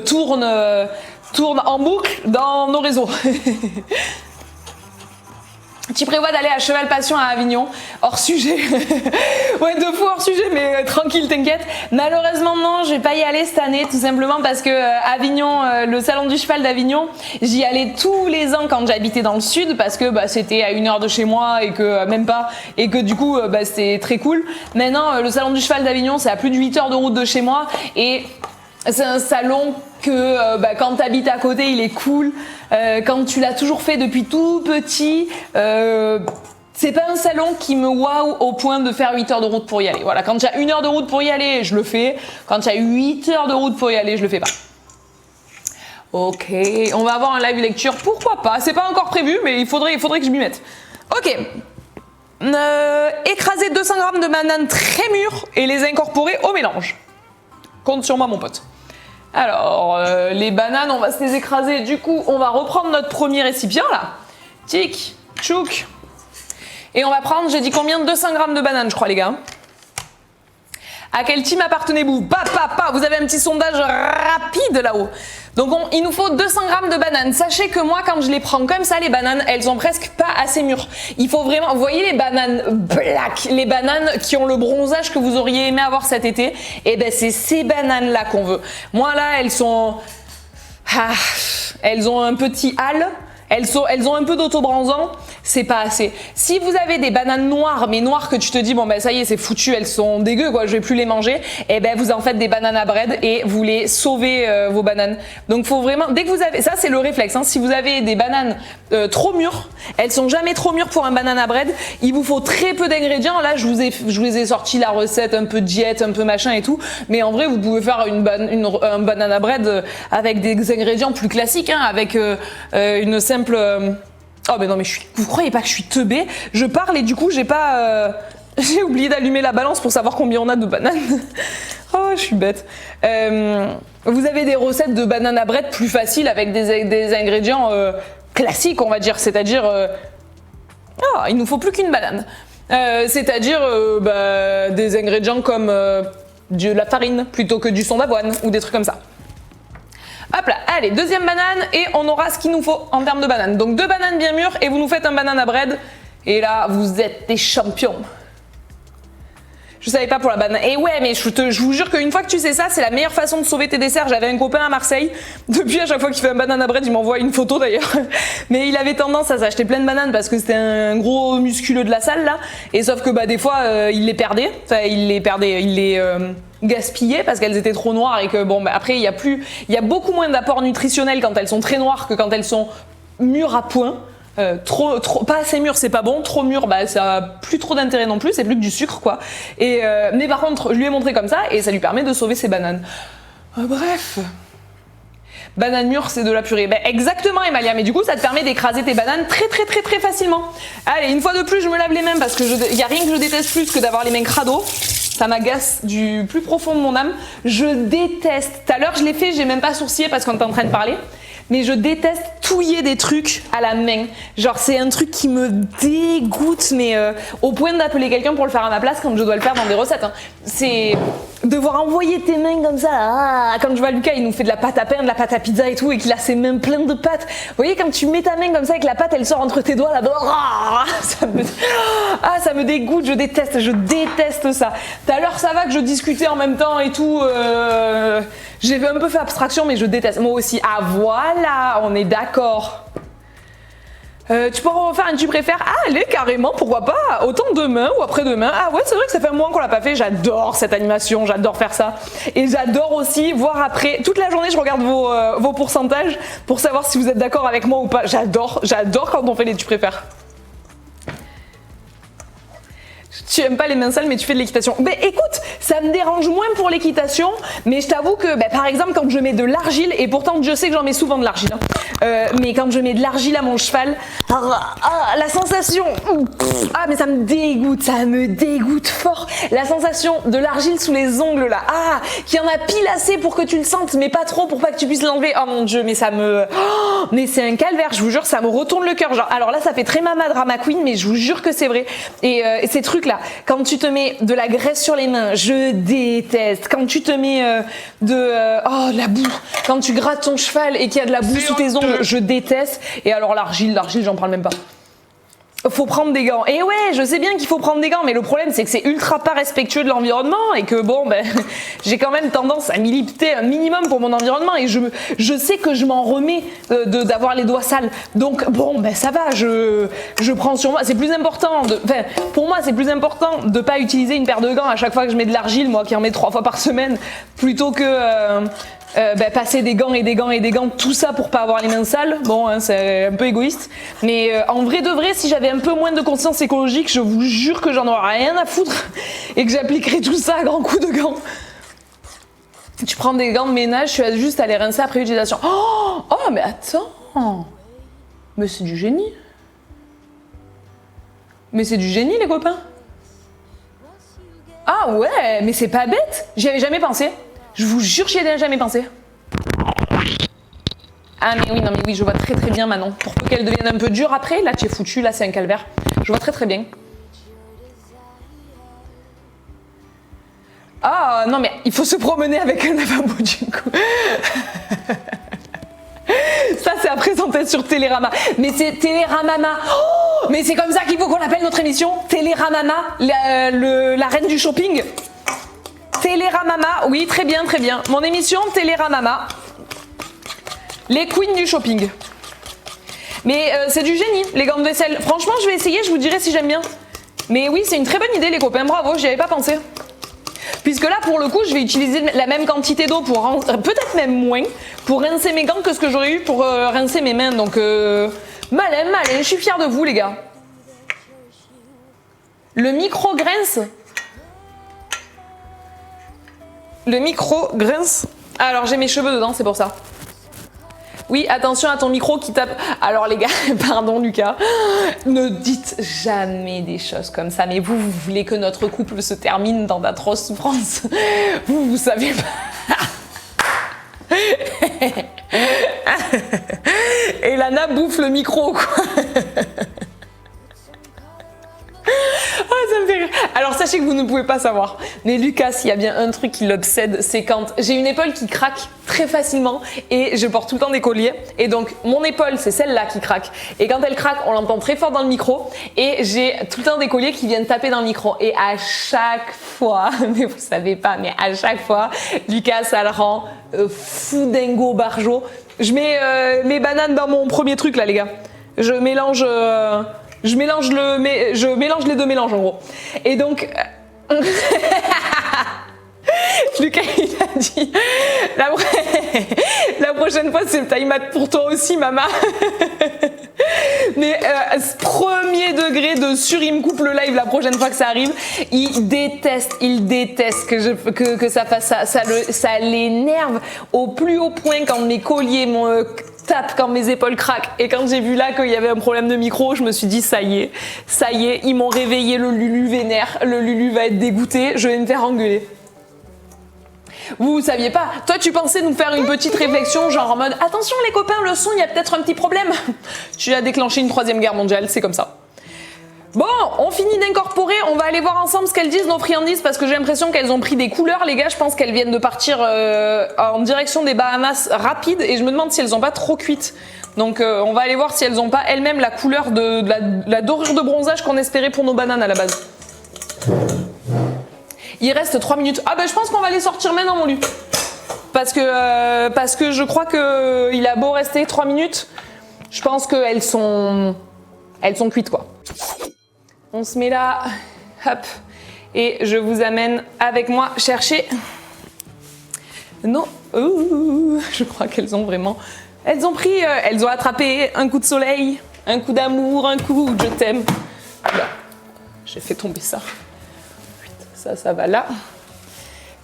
tourne en boucle dans nos réseaux. Tu prévois d'aller à Cheval Passion à Avignon? Hors sujet. Ouais, 2 fois hors sujet, mais tranquille, t'inquiète. Malheureusement, non, je vais pas y aller cette année, tout simplement parce que Avignon, le salon du cheval d'Avignon, j'y allais tous les ans quand j'habitais dans le sud, parce que c'était à 1 heure de chez moi et que même pas, et que du coup, c'était très cool. Maintenant, le salon du cheval d'Avignon, c'est à plus de 8 heures de route de chez moi, et c'est un salon que quand t'habites à côté, il est cool. Quand tu l'as toujours fait depuis tout petit, c'est pas un salon qui me waouh au point de faire 8 heures de route pour y aller. Voilà, quand il y a 1 heure de route pour y aller, je le fais. Quand il y a 8 heures de route pour y aller, je le fais pas. Ok, on va avoir un live lecture, pourquoi pas? C'est pas encore prévu, mais il faudrait que je m'y mette. Ok. Écraser 200 grammes de bananes très mûres et les incorporer au mélange. Compte sur moi, mon pote. Alors, les bananes, on va se les écraser. Du coup, on va reprendre notre premier récipient, là. Tic, tchouk. Et on va prendre, j'ai dit combien? 200 grammes de bananes, je crois, les gars. À quel team appartenez-vous? Vous avez un petit sondage rapide là-haut. Donc il nous faut 200 grammes de bananes. Sachez que moi, quand je les prends comme ça, les bananes, elles sont presque pas assez mûres. Il faut vraiment, vous voyez les bananes black, les bananes qui ont le bronzage que vous auriez aimé avoir cet été, et ben c'est ces bananes-là qu'on veut. Moi là, elles sont, elles ont un petit hâle. Elles ont un peu d'autobronzant, c'est pas assez. Si vous avez des bananes noires, mais noires que tu te dis, bon ben ça y est, c'est foutu, elles sont dégueu quoi, je vais plus les manger, et ben vous en faites des bananes à bread et vous les sauvez vos bananes. Donc faut vraiment, dès que vous avez, ça c'est le réflexe, hein, si vous avez des bananes trop mûres, elles sont jamais trop mûres pour un banane à bread, il vous faut très peu d'ingrédients. Là je vous ai sorti la recette un peu diète, un peu machin et tout, mais en vrai vous pouvez faire un banane à bread avec des ingrédients plus classiques, hein, avec une simple oh mais non mais vous croyez pas que je suis teubée? Je parle et du coup j'ai pas j'ai oublié d'allumer la balance pour savoir combien on a de bananes. Oh je suis bête. Vous avez des recettes de bananes à bread plus faciles avec des ingrédients classiques on va dire, c'est-à-dire il nous faut plus qu'une banane. C'est-à-dire des ingrédients comme de la farine plutôt que du son d'avoine ou des trucs comme ça. Hop là, allez, deuxième banane et on aura ce qu'il nous faut en termes de bananes. Donc 2 bananes bien mûres et vous nous faites un banane à bread. Et là, vous êtes des champions. Je savais pas pour la banane. Et ouais, mais je vous jure qu'une fois que tu sais ça, c'est la meilleure façon de sauver tes desserts. J'avais un copain à Marseille. Depuis, à chaque fois qu'il fait un banane à bread, il m'envoie une photo d'ailleurs. Mais il avait tendance à s'acheter plein de bananes parce que c'était un gros musculeux de la salle là. Et sauf que des fois, il les perdait. Enfin, il les gaspillait parce qu'elles étaient trop noires et que après il y a beaucoup moins d'apports nutritionnels quand elles sont très noires que quand elles sont mûres à point. Trop, pas assez mûr, c'est pas bon. Trop mûr, ça a plus trop d'intérêt non plus. C'est plus que du sucre, quoi. Et mais par contre, je lui ai montré comme ça et ça lui permet de sauver ses bananes. Bref. Banane mûre, c'est de la purée. Exactement, Emalia. Mais du coup, ça te permet d'écraser tes bananes très facilement. Allez, une fois de plus, je me lave les mains parce que y a rien que je déteste plus que d'avoir les mains crado. Ça m'agace du plus profond de mon âme. Je déteste. Tout à l'heure, je l'ai fait, j'ai même pas sourcillé parce qu'on est en train de parler. Mais je déteste touiller des trucs à la main. Genre, c'est un truc qui me dégoûte, mais au point d'appeler quelqu'un pour le faire à ma place quand je dois le faire dans des recettes. Hein. C'est devoir envoyer tes mains comme ça. Quand je vois Lucas, il nous fait de la pâte à pain, de la pâte à pizza et tout, et qu'il a ses mains pleines de pâte. Vous voyez, quand tu mets ta main comme ça et que la pâte, elle sort entre tes doigts là-bas, ça me dégoûte, je déteste ça. Tout à l'heure, ça va que je discutais en même temps et tout. J'ai un peu fait abstraction, mais je déteste. Moi aussi. Ah voilà, on est d'accord. Tu peux refaire un tu préfères? Ah, allez, carrément, pourquoi pas? Autant demain ou après-demain. Ah ouais, c'est vrai que ça fait un moment qu'on l'a pas fait. J'adore cette animation, j'adore faire ça. Et j'adore aussi voir après. Toute la journée, je regarde vos pourcentages pour savoir si vous êtes d'accord avec moi ou pas. J'adore quand on fait les tu préfères. Tu aimes pas les mains sales mais tu fais de l'équitation. Ben écoute, ça me dérange moins pour l'équitation, mais je t'avoue que par exemple quand je mets de l'argile, et pourtant je sais que j'en mets souvent de l'argile, mais quand je mets de l'argile à mon cheval, la sensation, mais ça me dégoûte fort. La sensation de l'argile sous les ongles là, qu'il y en a pile assez pour que tu le sentes, mais pas trop pour pas que tu puisses l'enlever. Oh mon dieu, mais ça me... mais c'est un calvaire, je vous jure, ça me retourne le cœur. Genre, alors là ça fait très mama drama queen, mais je vous jure que c'est vrai. Et ces trucs là, quand tu te mets de la graisse sur les mains, je déteste. Quand tu te mets de la boue, quand tu grattes ton cheval et qu'il y a de la boue sous tes ongles, je déteste. Et alors l'argile, j'en parle même pas. Faut prendre des gants. Et ouais, je sais bien qu'il faut prendre des gants, mais le problème c'est que c'est ultra pas respectueux de l'environnement et que bon, j'ai quand même tendance à militer un minimum pour mon environnement et je sais que je m'en remets d'avoir les doigts sales. Donc bon, ça va, je prends sur moi. C'est plus important pour moi, c'est plus important de pas utiliser une paire de gants à chaque fois que je mets de l'argile, moi qui en mets 3 fois par semaine, plutôt que passer des gants et des gants et des gants, tout ça pour pas avoir les mains sales. Bon, c'est un peu égoïste, mais en vrai de vrai, si j'avais un peu moins de conscience écologique, je vous jure que j'en aurais rien à foutre et que j'appliquerais tout ça à grands coups de gants. Tu prends des gants de ménage, tu as juste à les rincer après utilisation. Oh mais attends, mais c'est du génie. Mais c'est du génie les copains. Ah ouais, mais c'est pas bête. J'y avais jamais pensé. Je vous jure, j'y ai jamais pensé. Ah mais oui, non mais oui, je vois très très bien Manon. Pour peu qu'elle devienne un peu dure après, là tu es foutu, là c'est un calvaire. Je vois très très bien. Ah non mais il faut se promener avec un lavabo du coup. Ça c'est à présenter sur Télérama. Mais c'est Téléramama. Oh, mais c'est comme ça qu'il faut qu'on appelle notre émission. Téléramama, la reine du shopping. Téléramama, oui, très bien, très bien. Mon émission, Téléramama. Les queens du shopping. Mais c'est du génie, les gants de vaisselle. Franchement, je vais essayer, je vous dirai si j'aime bien. Mais oui, c'est une très bonne idée, les copains, bravo, j'y avais pas pensé. Puisque là, pour le coup, je vais utiliser la même quantité d'eau, pour peut-être même moins, pour rincer mes gants que ce que j'aurais eu pour rincer mes mains. Donc, malin, je suis fière de vous, les gars. Le micro grince. Le micro grince. Alors j'ai mes cheveux dedans, c'est pour ça. Oui, attention à ton micro qui tape. Alors les gars, pardon Lucas, ne dites jamais des choses comme ça. Mais vous voulez que notre couple se termine dans d'atroces souffrances. Vous savez pas. Et Lana bouffe le micro, quoi. Ça me fait rire. Alors sachez que vous ne pouvez pas savoir, mais Lucas, il y a bien un truc qui l'obsède, c'est quand j'ai une épaule qui craque très facilement et je porte tout le temps des colliers et donc mon épaule c'est celle-là qui craque et quand elle craque on l'entend très fort dans le micro et j'ai tout le temps des colliers qui viennent taper dans le micro et à chaque fois, mais vous savez pas, mais à chaque fois Lucas ça le rend fou dingo barjo. Je mets mes bananes dans mon premier truc là les gars, je mélange les deux mélanges en gros. Et donc Lucas il a dit la prochaine fois c'est le time out pour toi aussi maman. Mais premier degré de il me coupe le live la prochaine fois que ça arrive. Il déteste que ça fasse ça. Ça l'énerve au plus haut point quand mes colliers tape quand mes épaules craquent et quand j'ai vu là qu'il y avait un problème de micro, je me suis dit ça y est, ils m'ont réveillé le Lulu vénère, le Lulu va être dégoûté, je vais me faire engueuler. Vous saviez pas, toi tu pensais nous faire une petite réflexion genre en mode attention les copains, le son, il y a peut-être un petit problème. Tu as déclenché une 3e guerre mondiale, c'est comme ça. Bon, on finit d'incorporer, on va aller voir ensemble ce qu'elles disent nos friandises parce que j'ai l'impression qu'elles ont pris des couleurs les gars, je pense qu'elles viennent de partir en direction des Bahamas rapide et je me demande si elles ont pas trop cuites. Donc on va aller voir si elles ont pas elles-mêmes la couleur de la dorure de bronzage qu'on espérait pour nos bananes à la base. Il reste 3 minutes. Ah bah je pense qu'on va les sortir maintenant mon Lu. Parce que je crois que il a beau rester 3 minutes, je pense qu'elles sont cuites quoi. On se met là, hop, et je vous amène avec moi chercher nos... je crois qu'elles ont vraiment... Elles ont attrapé un coup de soleil, un coup d'amour, un coup de je t'aime. J'ai fait tomber ça. Ça va là.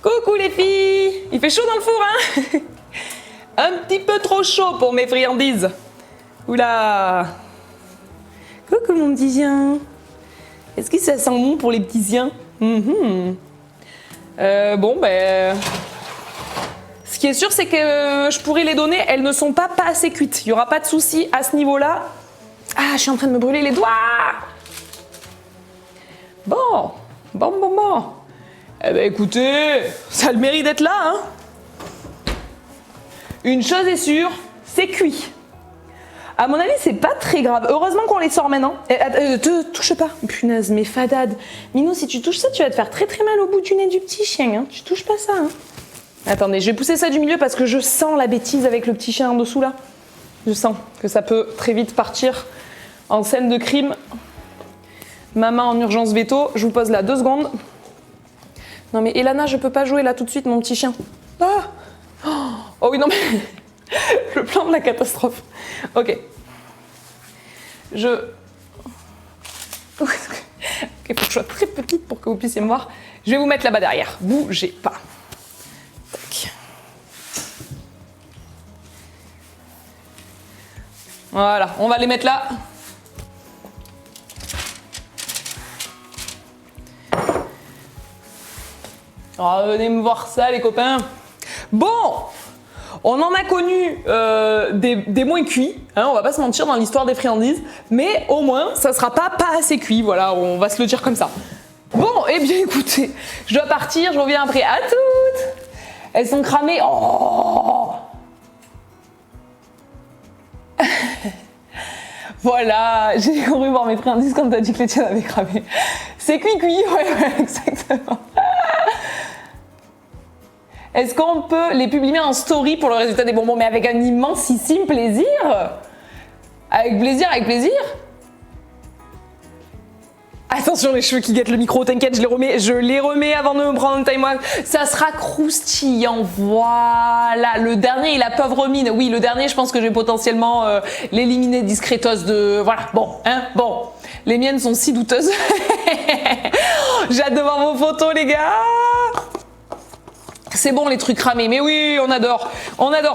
Coucou les filles! Il fait chaud dans le four, hein? Un petit peu trop chaud pour mes friandises. Oula! Coucou mon petit chien. Est-ce que ça sent bon pour les petits chiens? Bon, ben... Ce qui est sûr, c'est que je pourrais les donner. Elles ne sont pas assez cuites. Il n'y aura pas de souci à ce niveau-là. Ah, je suis en train de me brûler les doigts! Bon. Eh ben écoutez, ça a le mérite d'être là, hein. Une chose est sûre, c'est cuit. À mon avis, c'est pas très grave. Heureusement qu'on les sort maintenant. Te touche pas. Punaise, mais fadade. Minou, si tu touches ça, tu vas te faire très très mal au bout du nez du petit chien, hein. Tu touches pas ça, hein. Attendez, je vais pousser ça du milieu parce que je sens la bêtise avec le petit chien en dessous, là. Je sens que ça peut très vite partir en scène de crime. Maman en urgence veto, je vous pose là 2 secondes. Non mais Elana, je peux pas jouer là tout de suite, mon petit chien. Ah oh oui, non mais... Le plan de la catastrophe. Ok. Ok, faut que je sois très petite pour que vous puissiez me voir. Je vais vous mettre là-bas derrière. Bougez pas. Tac. Voilà, on va les mettre là. Oh, venez me voir ça, les copains. Bon, on en a connu des moins cuits, hein, on va pas se mentir dans l'histoire des friandises, mais au moins, ça sera pas assez cuit, voilà, on va se le dire comme ça. Bon, eh bien écoutez, je dois partir, je reviens après. À toutes. Elles sont cramées. Oh. Voilà, j'ai couru voir mes friandises quand t'as dit que les tiennes avaient cramé. C'est cuit, ouais, exactement. Est-ce qu'on peut les publier en story pour le résultat des bonbons, mais avec un immensissime plaisir? Avec plaisir, avec plaisir. Attention les cheveux qui guettent le micro, t'inquiète, je les remets avant de me prendre un time-out. Ça sera croustillant, voilà. Le dernier, il a pauvre mine. Oui, le dernier, je pense que je vais potentiellement l'éliminer discretos de... Voilà, bon, hein, bon. Les miennes sont si douteuses. J'ai hâte de voir vos photos, les gars. C'est bon les trucs cramés, mais oui, on adore.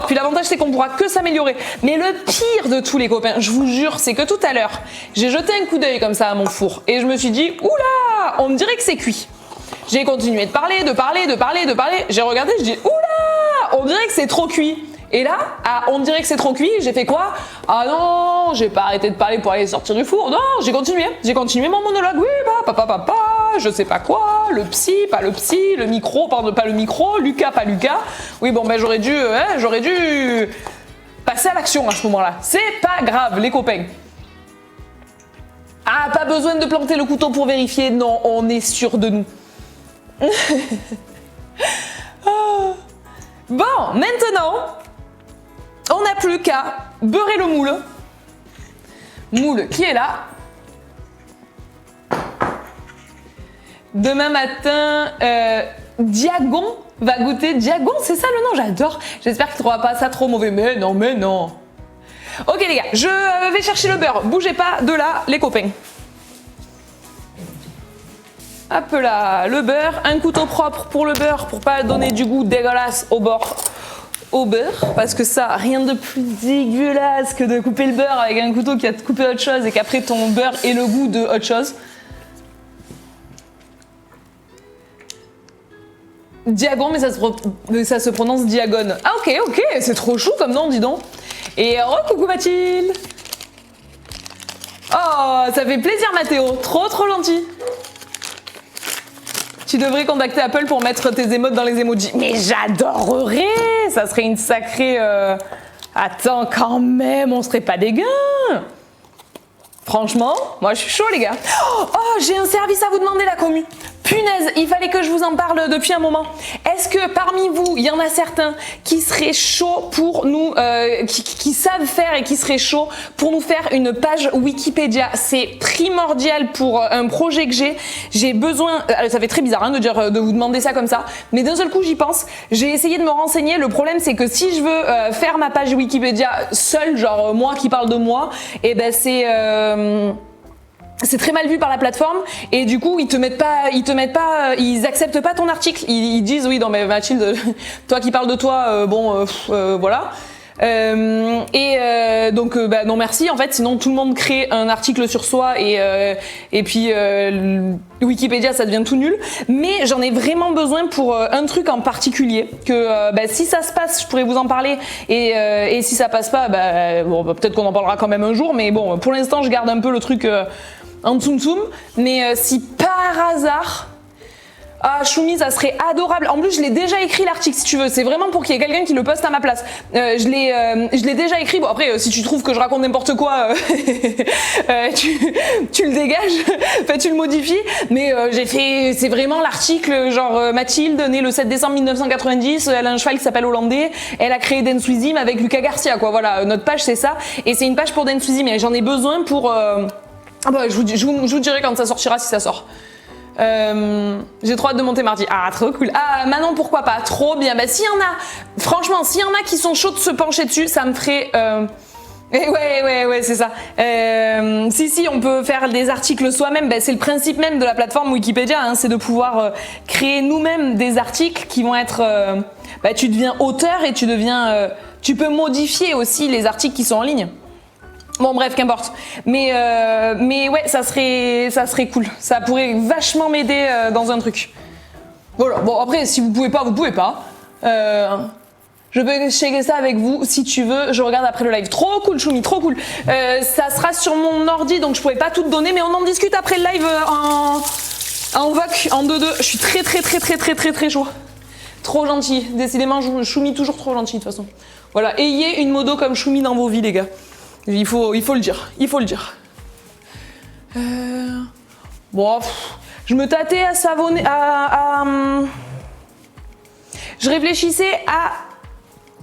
Puis l'avantage c'est qu'on pourra que s'améliorer. Mais le pire de tous les copains, je vous jure, c'est que tout à l'heure, j'ai jeté un coup d'œil comme ça à mon four et je me suis dit, oula, on me dirait que c'est cuit. J'ai continué de parler. J'ai regardé, je dis, oula, on dirait que c'est trop cuit. Et là, on dirait que c'est trop cuit, j'ai fait quoi? Ah non, j'ai pas arrêté de parler pour aller sortir du four. Non, j'ai continué mon monologue. Oui, papa, je sais pas quoi, le psy, pas le psy, le micro, pas le micro, Lucas, pas Lucas. Oui, bon, ben j'aurais dû passer à l'action à ce moment-là. C'est pas grave, les copains. Ah, pas besoin de planter le couteau pour vérifier. Non, on est sûr de nous. Bon, maintenant... On n'a plus qu'à beurrer le moule. Moule qui est là. Demain matin, Diagon va goûter. Diagon, c'est ça le nom, j'adore. J'espère qu'il ne trouvera pas ça trop mauvais. Mais non. Ok les gars, je vais chercher le beurre. Bougez pas de là, les copains. Hop là, le beurre. Un couteau propre pour le beurre, pour pas donner du goût dégueulasse au beurre, parce que ça, rien de plus dégueulasse que de couper le beurre avec un couteau qui a coupé autre chose et qu'après ton beurre ait le goût de autre chose. Diagon, mais ça se prononce diagone. Ah ok, c'est trop chou comme nom, dis donc. Et coucou Mathilde. Oh, ça fait plaisir Mathéo, trop gentil. Tu devrais contacter Apple pour mettre tes émotes dans les emojis. Mais j'adorerais. Ça serait une sacrée... Attends, quand même, on serait pas des gains. Franchement, moi je suis chaud les gars. Oh, j'ai un service à vous demander la commu. Punaise, il fallait que je vous en parle depuis un moment. Est-ce que parmi vous, il y en a certains qui seraient chauds pour nous, qui savent faire et qui seraient chauds pour nous faire une page Wikipédia? C'est primordial pour un projet que j'ai besoin, ça fait très bizarre hein, de vous demander ça comme ça, mais d'un seul coup j'y pense. J'ai essayé de me renseigner, le problème c'est que si je veux faire ma page Wikipédia seule, genre moi qui parle de moi, et ben c'est... c'est très mal vu par la plateforme et du coup ils acceptent pas ton article. Ils disent oui, non mais Mathilde, toi qui parles de toi, voilà. Donc non merci en fait, sinon tout le monde crée un article sur soi et puis Wikipédia ça devient tout nul. Mais j'en ai vraiment besoin pour un truc en particulier que si ça se passe je pourrais vous en parler et si ça passe pas peut-être qu'on en parlera quand même un jour, mais bon pour l'instant je garde un peu le truc en tsum tsum. Mais si par hasard Choumi, ça serait adorable. En plus, je l'ai déjà écrit l'article, si tu veux. C'est vraiment pour qu'il y ait quelqu'un qui le poste à ma place. Je l'ai déjà écrit. Bon, après, si tu trouves que je raconte n'importe quoi, tu le dégages. Enfin, tu le modifies. Mais c'est vraiment l'article, genre Mathilde, née le 7 décembre 1990. Elle a un cheval qui s'appelle Hollandais. Elle a créé Dance avec Lucas Garcia, quoi. Voilà, notre page, c'est ça. Et c'est une page pour Dance mais j'en ai besoin pour. Je vous dirai quand ça sortira, si ça sort. J'ai trop hâte de monter mardi. Ah, trop cool. Ah, Manon, pourquoi pas? Trop bien. S'il y en a, franchement, s'il y en a qui sont chauds de se pencher dessus, ça me ferait. Ouais, c'est ça. Si, on peut faire des articles soi-même. C'est le principe même de la plateforme Wikipédia, hein, c'est de pouvoir créer nous-mêmes des articles qui vont être. Tu deviens auteur et tu peux modifier aussi les articles qui sont en ligne. Bon bref, qu'importe. Mais ouais, ça serait cool. Ça pourrait vachement m'aider dans un truc. Voilà. Bon après, si vous pouvez pas, vous pouvez pas. Je peux checker ça avec vous si tu veux. Je regarde après le live. Trop cool, Choumi, trop cool. Ça sera sur mon ordi, donc je pourrais pas tout te donner, mais on en discute après le live en voc, en 2-2. Je suis très chaud. Trop gentil. Décidément, Choumi toujours trop gentil de toute façon. Voilà. Ayez une modo comme Choumi dans vos vies, les gars. Il faut le dire. Je me tâtais à savonner, je réfléchissais à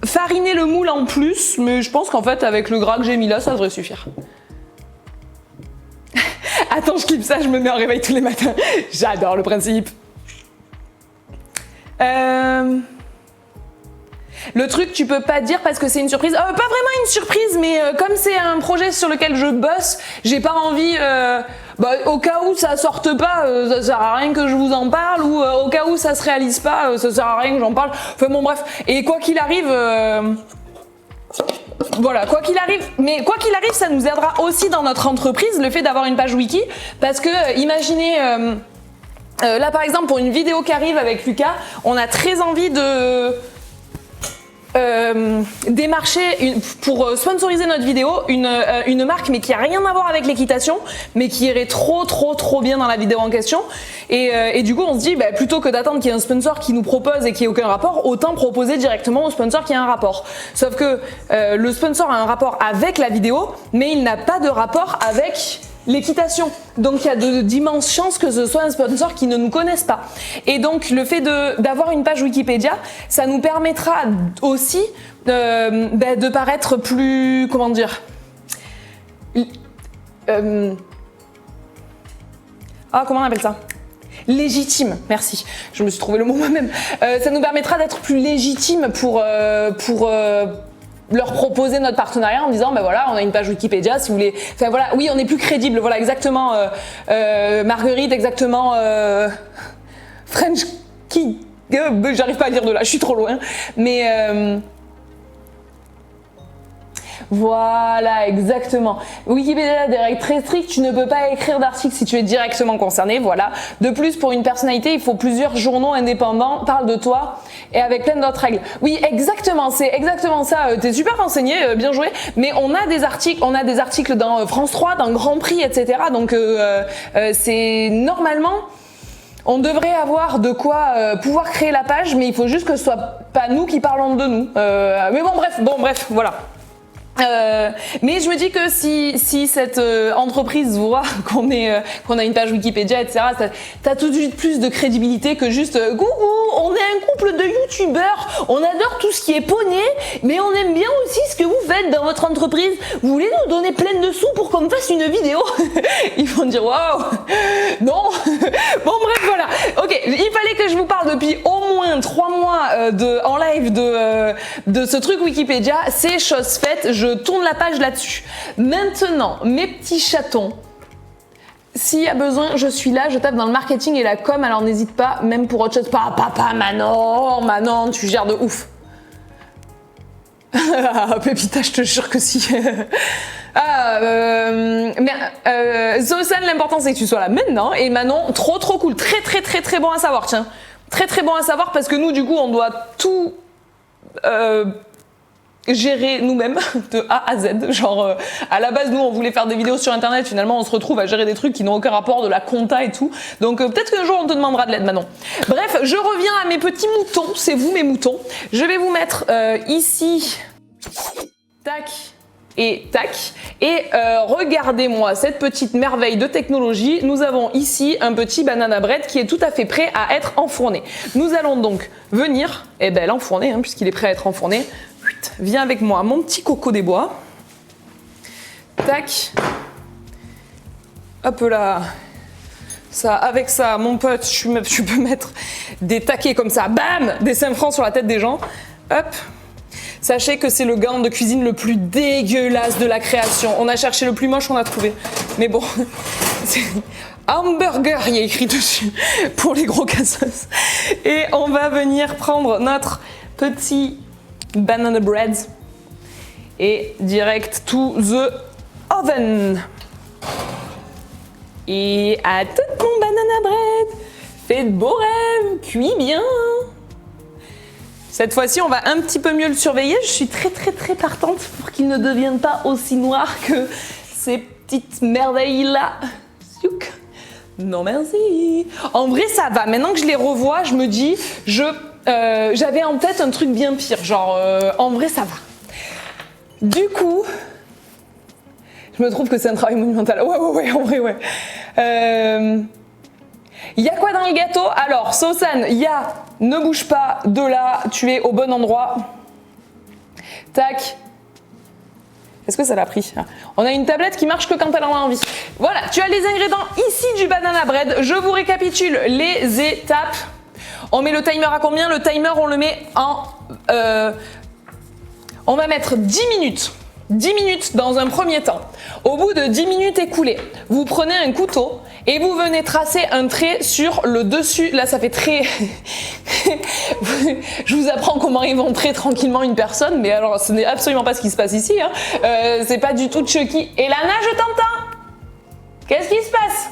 fariner le moule en plus, mais je pense qu'en fait avec le gras que j'ai mis là, ça devrait suffire. Attends, je clip ça, je me mets en réveil tous les matins. J'adore le principe. Le truc, tu peux pas dire parce que c'est une surprise. Pas vraiment une surprise, mais comme c'est un projet sur lequel je bosse, j'ai pas envie. Au cas où ça sorte pas, ça sert à rien que je vous en parle, ou au cas où ça se réalise pas, ça sert à rien que j'en parle. Enfin bon, bref. Et quoi qu'il arrive. Voilà, quoi qu'il arrive, ça nous aidera aussi dans notre entreprise, le fait d'avoir une page wiki, parce que imaginez. Là par exemple, pour une vidéo qui arrive avec Lucas, on a très envie de. Démarcher pour sponsoriser notre vidéo une marque mais qui a rien à voir avec l'équitation mais qui irait trop bien dans la vidéo en question et du coup on se dit plutôt que d'attendre qu'il y ait un sponsor qui nous propose et qui ait aucun rapport, autant proposer directement au sponsor qui a un rapport, sauf que le sponsor a un rapport avec la vidéo mais il n'a pas de rapport avec l'équitation. Donc il y a d'immenses chances que ce soit un sponsor qui ne nous connaisse pas. Et donc le fait d'avoir une page Wikipédia, ça nous permettra aussi de paraître plus, comment dire, comment on appelle ça? Légitime, merci. Je me suis trouvé le mot moi-même. Ça nous permettra d'être plus légitime pour leur proposer notre partenariat en disant voilà, on a une page Wikipédia si vous voulez. Enfin voilà, oui, on est plus crédible. Voilà, exactement. Marguerite, exactement. French qui, j'arrive pas à lire de là, je suis trop loin. Mais voilà, exactement. Wikipédia a des règles très strictes, tu ne peux pas écrire d'article si tu es directement concerné, voilà. De plus, pour une personnalité, il faut plusieurs journaux indépendants, parle de toi, et avec plein d'autres règles. Oui, exactement, c'est exactement ça. T'es super renseigné, bien joué. Mais on a des articles dans France 3, dans Grand Prix, etc. Donc c'est normalement... On devrait avoir de quoi pouvoir créer la page, mais il faut juste que ce soit pas nous qui parlons de nous. Mais bon bref, voilà. Mais je me dis que si cette entreprise voit qu'on a une page Wikipédia, etc., t'as tout de suite plus de crédibilité que juste coucou, on est un couple de youtubeurs, on adore tout ce qui est poney, mais on aime bien aussi ce que vous faites dans votre entreprise. Vous voulez nous donner plein de sous pour qu'on fasse une vidéo? Ils vont dire waouh, non. Bon bref, voilà. Ok, il fallait que je vous parle depuis au moins 3 mois en live de ce truc Wikipédia. C'est chose faite. Je tourne la page là-dessus. Maintenant, mes petits chatons, s'il y a besoin, je suis là, je tape dans le marketing et la com, alors n'hésite pas, même pour autre chose. Papa, Manon, tu gères de ouf. Pépita, je te jure que si. Zosan, l'important c'est que tu sois là maintenant. Et Manon, trop cool, très bon à savoir, tiens. Très bon à savoir parce que nous, du coup, on doit tout gérer nous-mêmes de A à Z. Genre, à la base, nous, on voulait faire des vidéos sur Internet. Finalement, on se retrouve à gérer des trucs qui n'ont aucun rapport, de la compta et tout. Donc, peut-être qu'un jour, on te demandera de l'aide, Manon. Bref, je reviens à mes petits moutons. C'est vous, mes moutons. Je vais vous mettre ici. Tac. Et tac. Et regardez-moi cette petite merveille de technologie. Nous avons ici un petit banana bread qui est tout à fait prêt à être enfourné. Nous allons donc venir, l'enfourner, hein, puisqu'il est prêt à être enfourné. Viens avec moi, mon petit coco des bois. Tac. Hop là. Ça, avec ça, mon pote, je peux mettre des taquets comme ça. Bam! Des 5 francs sur la tête des gens. Hop. Sachez que c'est le gant de cuisine le plus dégueulasse de la création. On a cherché le plus moche, on a trouvé. Mais bon, c'est hamburger, il y a écrit dessus, pour les gros cassos. Et on va venir prendre notre petit banana bread et direct to the oven. Et à tout mon banana bread, fais de beaux rêves, cuis bien. Cette fois-ci, on va un petit peu mieux le surveiller. Je suis très partante pour qu'il ne devienne pas aussi noir que ces petites merveilles-là. Non, merci. En vrai, ça va. Maintenant que je les revois, je me dis, j'avais en tête un truc bien pire. Genre, en vrai, ça va. Du coup, je me trouve que c'est un travail monumental. Ouais, en vrai, ouais. Il y a quoi dans le gâteau? Alors, Sosan, il y a ne bouge pas de là, tu es au bon endroit. Tac. Est-ce que ça l'a pris? On a une tablette qui marche que quand elle en a envie. Voilà, tu as les ingrédients ici du banana bread. Je vous récapitule les étapes. On met le timer à combien? Le timer, on le met en... on va mettre 10 minutes. 10 minutes dans un premier temps. Au bout de 10 minutes écoulées, vous prenez un couteau et vous venez tracer un trait sur le dessus. Là, ça fait très... Je vous apprends comment éventrer tranquillement une personne, mais alors ce n'est absolument pas ce qui se passe ici. Hein. C'est pas du tout Chucky. Et Lana, je t'entends. Qu'est-ce qui se passe?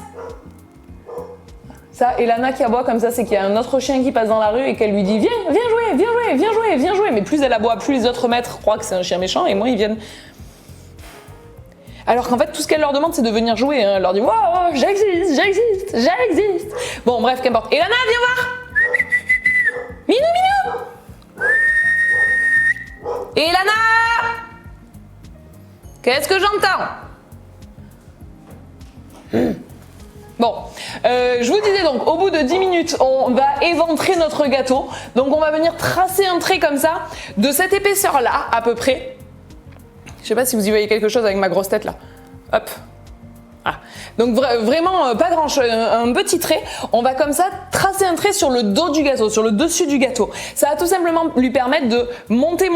Ça, et Lana qui aboie comme ça, c'est qu'il y a un autre chien qui passe dans la rue et qu'elle lui dit viens jouer. Mais plus elle aboie, plus les autres maîtres croient que c'est un chien méchant et moins ils viennent. Alors qu'en fait, tout ce qu'elle leur demande, c'est de venir jouer. Hein. Elle leur dit wow, j'existe. Bon, bref, qu'importe. Et Lana, viens voir. Minou. Et Lana, qu'est-ce que j'entends? Bon, je vous disais donc, au bout de 10 minutes, on va éventrer notre gâteau. Donc on va venir tracer un trait comme ça, de cette épaisseur-là, à peu près. Je sais pas si vous y voyez quelque chose avec ma grosse tête là. Hop. Ah. Donc vraiment pas grand chose, un petit trait. On va comme ça tracer un trait sur le dos du gâteau, sur le dessus du gâteau. Ça va tout simplement lui permettre de monter.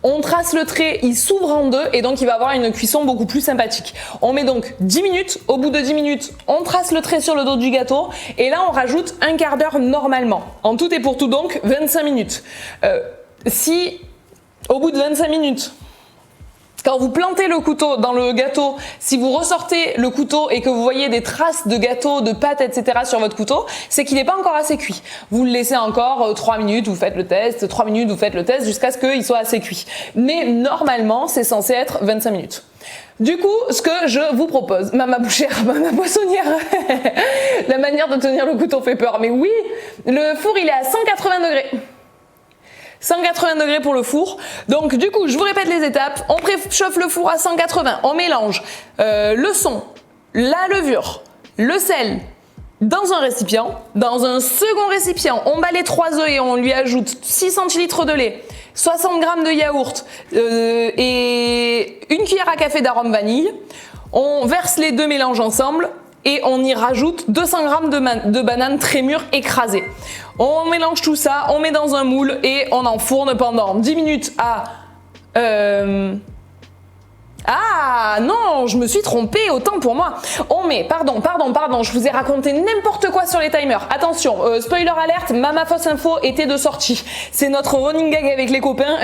On trace le trait, il s'ouvre en deux et donc il va avoir une cuisson beaucoup plus sympathique. On met donc 10 minutes. Au bout de 10 minutes, on trace le trait sur le dos du gâteau et là on rajoute un quart d'heure normalement. En tout et pour tout donc 25 minutes. Si au bout de 25 minutes, quand vous plantez le couteau dans le gâteau, si vous ressortez le couteau et que vous voyez des traces de gâteau, de pâte, etc. sur votre couteau, c'est qu'il n'est pas encore assez cuit. Vous le laissez encore 3 minutes, vous faites le test, 3 minutes, vous faites le test jusqu'à ce qu'il soit assez cuit. Mais normalement, c'est censé être 25 minutes. Du coup, ce que je vous propose, ma bouchère, ma poissonnière, la manière de tenir le couteau fait peur, mais oui, le four il est à 180 degrés. 180 degrés pour le four. Donc du coup, je vous répète les étapes. On préchauffe le four à 180. On mélange le son, la levure, le sel dans un récipient. Dans un second récipient, on bat les 3 œufs et on lui ajoute 6 centilitres de lait, 60 g de yaourt et une cuillère à café d'arôme vanille. On verse les deux mélanges ensemble et on y rajoute 200 g de bananes très mûres écrasées. On mélange tout ça, on met dans un moule et on enfourne pendant 10 minutes à Ah non, je me suis trompée, autant pour moi. On met, pardon, je vous ai raconté n'importe quoi sur les timers. Attention, spoiler alerte, Mama Fausse Info était de sortie. C'est notre running gag avec les copains.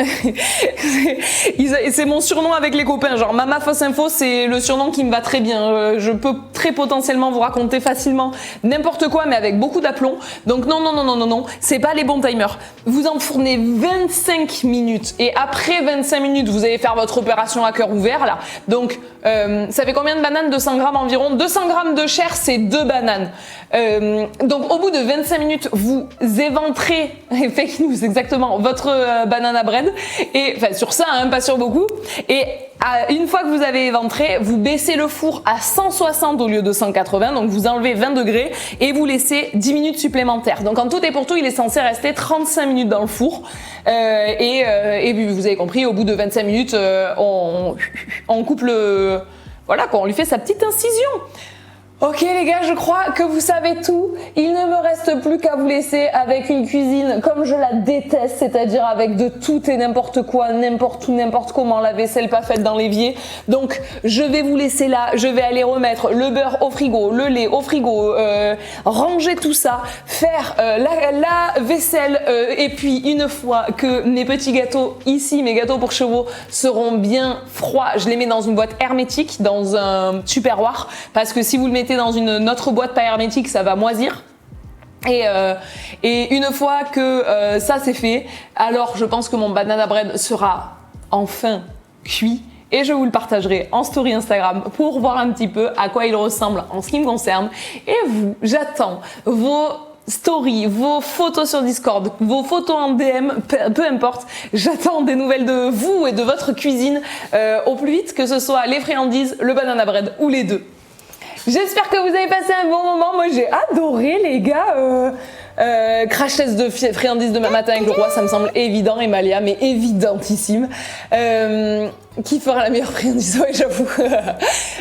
C'est mon surnom avec les copains. Genre Mama Fausse Info, c'est le surnom qui me va très bien. Je peux très potentiellement vous raconter facilement n'importe quoi, mais avec beaucoup d'aplomb. Donc non, c'est pas les bons timers. Vous enfournez 25 minutes et après 25 minutes, vous allez faire votre opération à cœur ouvert là. Donc ça fait combien de bananes? 200 grammes environ. 200 grammes de chair, c'est 2 bananes. Donc au bout de 25 minutes, vous éventrez, fake news exactement, votre banana bread. Et enfin sur ça, hein, pas sur beaucoup. Et une fois que vous avez éventré, vous baissez le four à 160 au lieu de 180. Donc vous enlevez 20 degrés et vous laissez 10 minutes supplémentaires. Donc en tout et pour tout, il est censé rester 35 minutes dans le four. Et puis vous avez compris, au bout de 25 minutes, on coupe le... Voilà quoi, on lui fait sa petite incision. Ok les gars, je crois que vous savez tout. Il ne me reste plus qu'à vous laisser avec une cuisine comme je la déteste, c'est-à-dire avec de tout et n'importe quoi, n'importe où, n'importe comment, la vaisselle pas faite dans l'évier. Donc je vais vous laisser là, je vais aller remettre le beurre au frigo, le lait au frigo, ranger tout ça, faire la vaisselle et puis une fois que mes petits gâteaux ici, mes gâteaux pour chevaux seront bien froids, je les mets dans une boîte hermétique, dans un tupperware, parce que si vous le mettez dans une autre boîte pas hermétique, ça va moisir. Et une fois que ça c'est fait, alors je pense que mon banana bread sera enfin cuit et je vous le partagerai en story Instagram pour voir un petit peu à quoi il ressemble en ce qui me concerne. Et vous, j'attends vos stories, vos photos sur Discord, vos photos en DM, peu importe, j'attends des nouvelles de vous et de votre cuisine au plus vite, que ce soit les friandises, le banana bread ou les deux. J'espère que vous avez passé un bon moment. Moi, j'ai adoré, les gars. Crash test de friandises demain matin avec le roi, ça me semble évident. Et Malia, mais évidentissime. Qui fera la meilleure friandise? Ouais, j'avoue.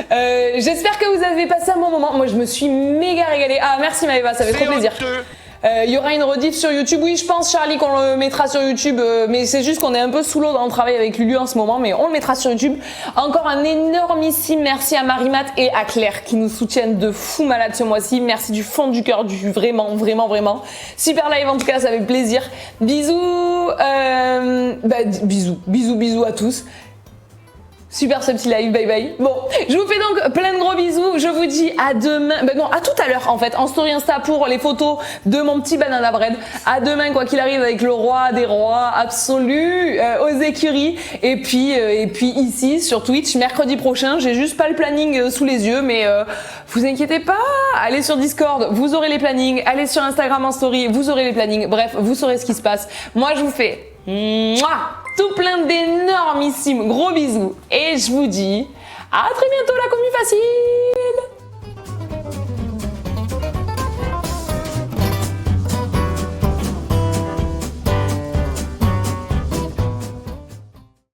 J'espère que vous avez passé un bon moment. Moi, je me suis méga régalée. Ah, merci Maëva, ça fait trop plaisir. Il y aura une rediff sur YouTube. Oui, je pense, Charlie, qu'on le mettra sur YouTube. Mais c'est juste qu'on est un peu sous l'eau dans le travail avec Lulu en ce moment. Mais on le mettra sur YouTube. Encore un énormissime merci à Marie-Mat et à Claire qui nous soutiennent de fou malade ce mois-ci. Merci du fond du cœur, vraiment. Super live en tout cas, ça fait plaisir. Bisous. Bisous à tous. Super ce petit live, bye bye. Bon, je vous fais donc plein de gros bisous. Je vous dis à demain, à tout à l'heure en fait, en story Insta pour les photos de mon petit banana bread. À demain quoi qu'il arrive avec le roi des rois absolu aux écuries. Et puis ici sur Twitch mercredi prochain. J'ai juste pas le planning sous les yeux, mais vous inquiétez pas. Allez sur Discord, vous aurez les plannings. Allez sur Instagram en story, vous aurez les plannings. Bref, vous saurez ce qui se passe. Moi je vous fais tout plein d'énormissimes gros bisous et je vous dis à très bientôt la commu facile.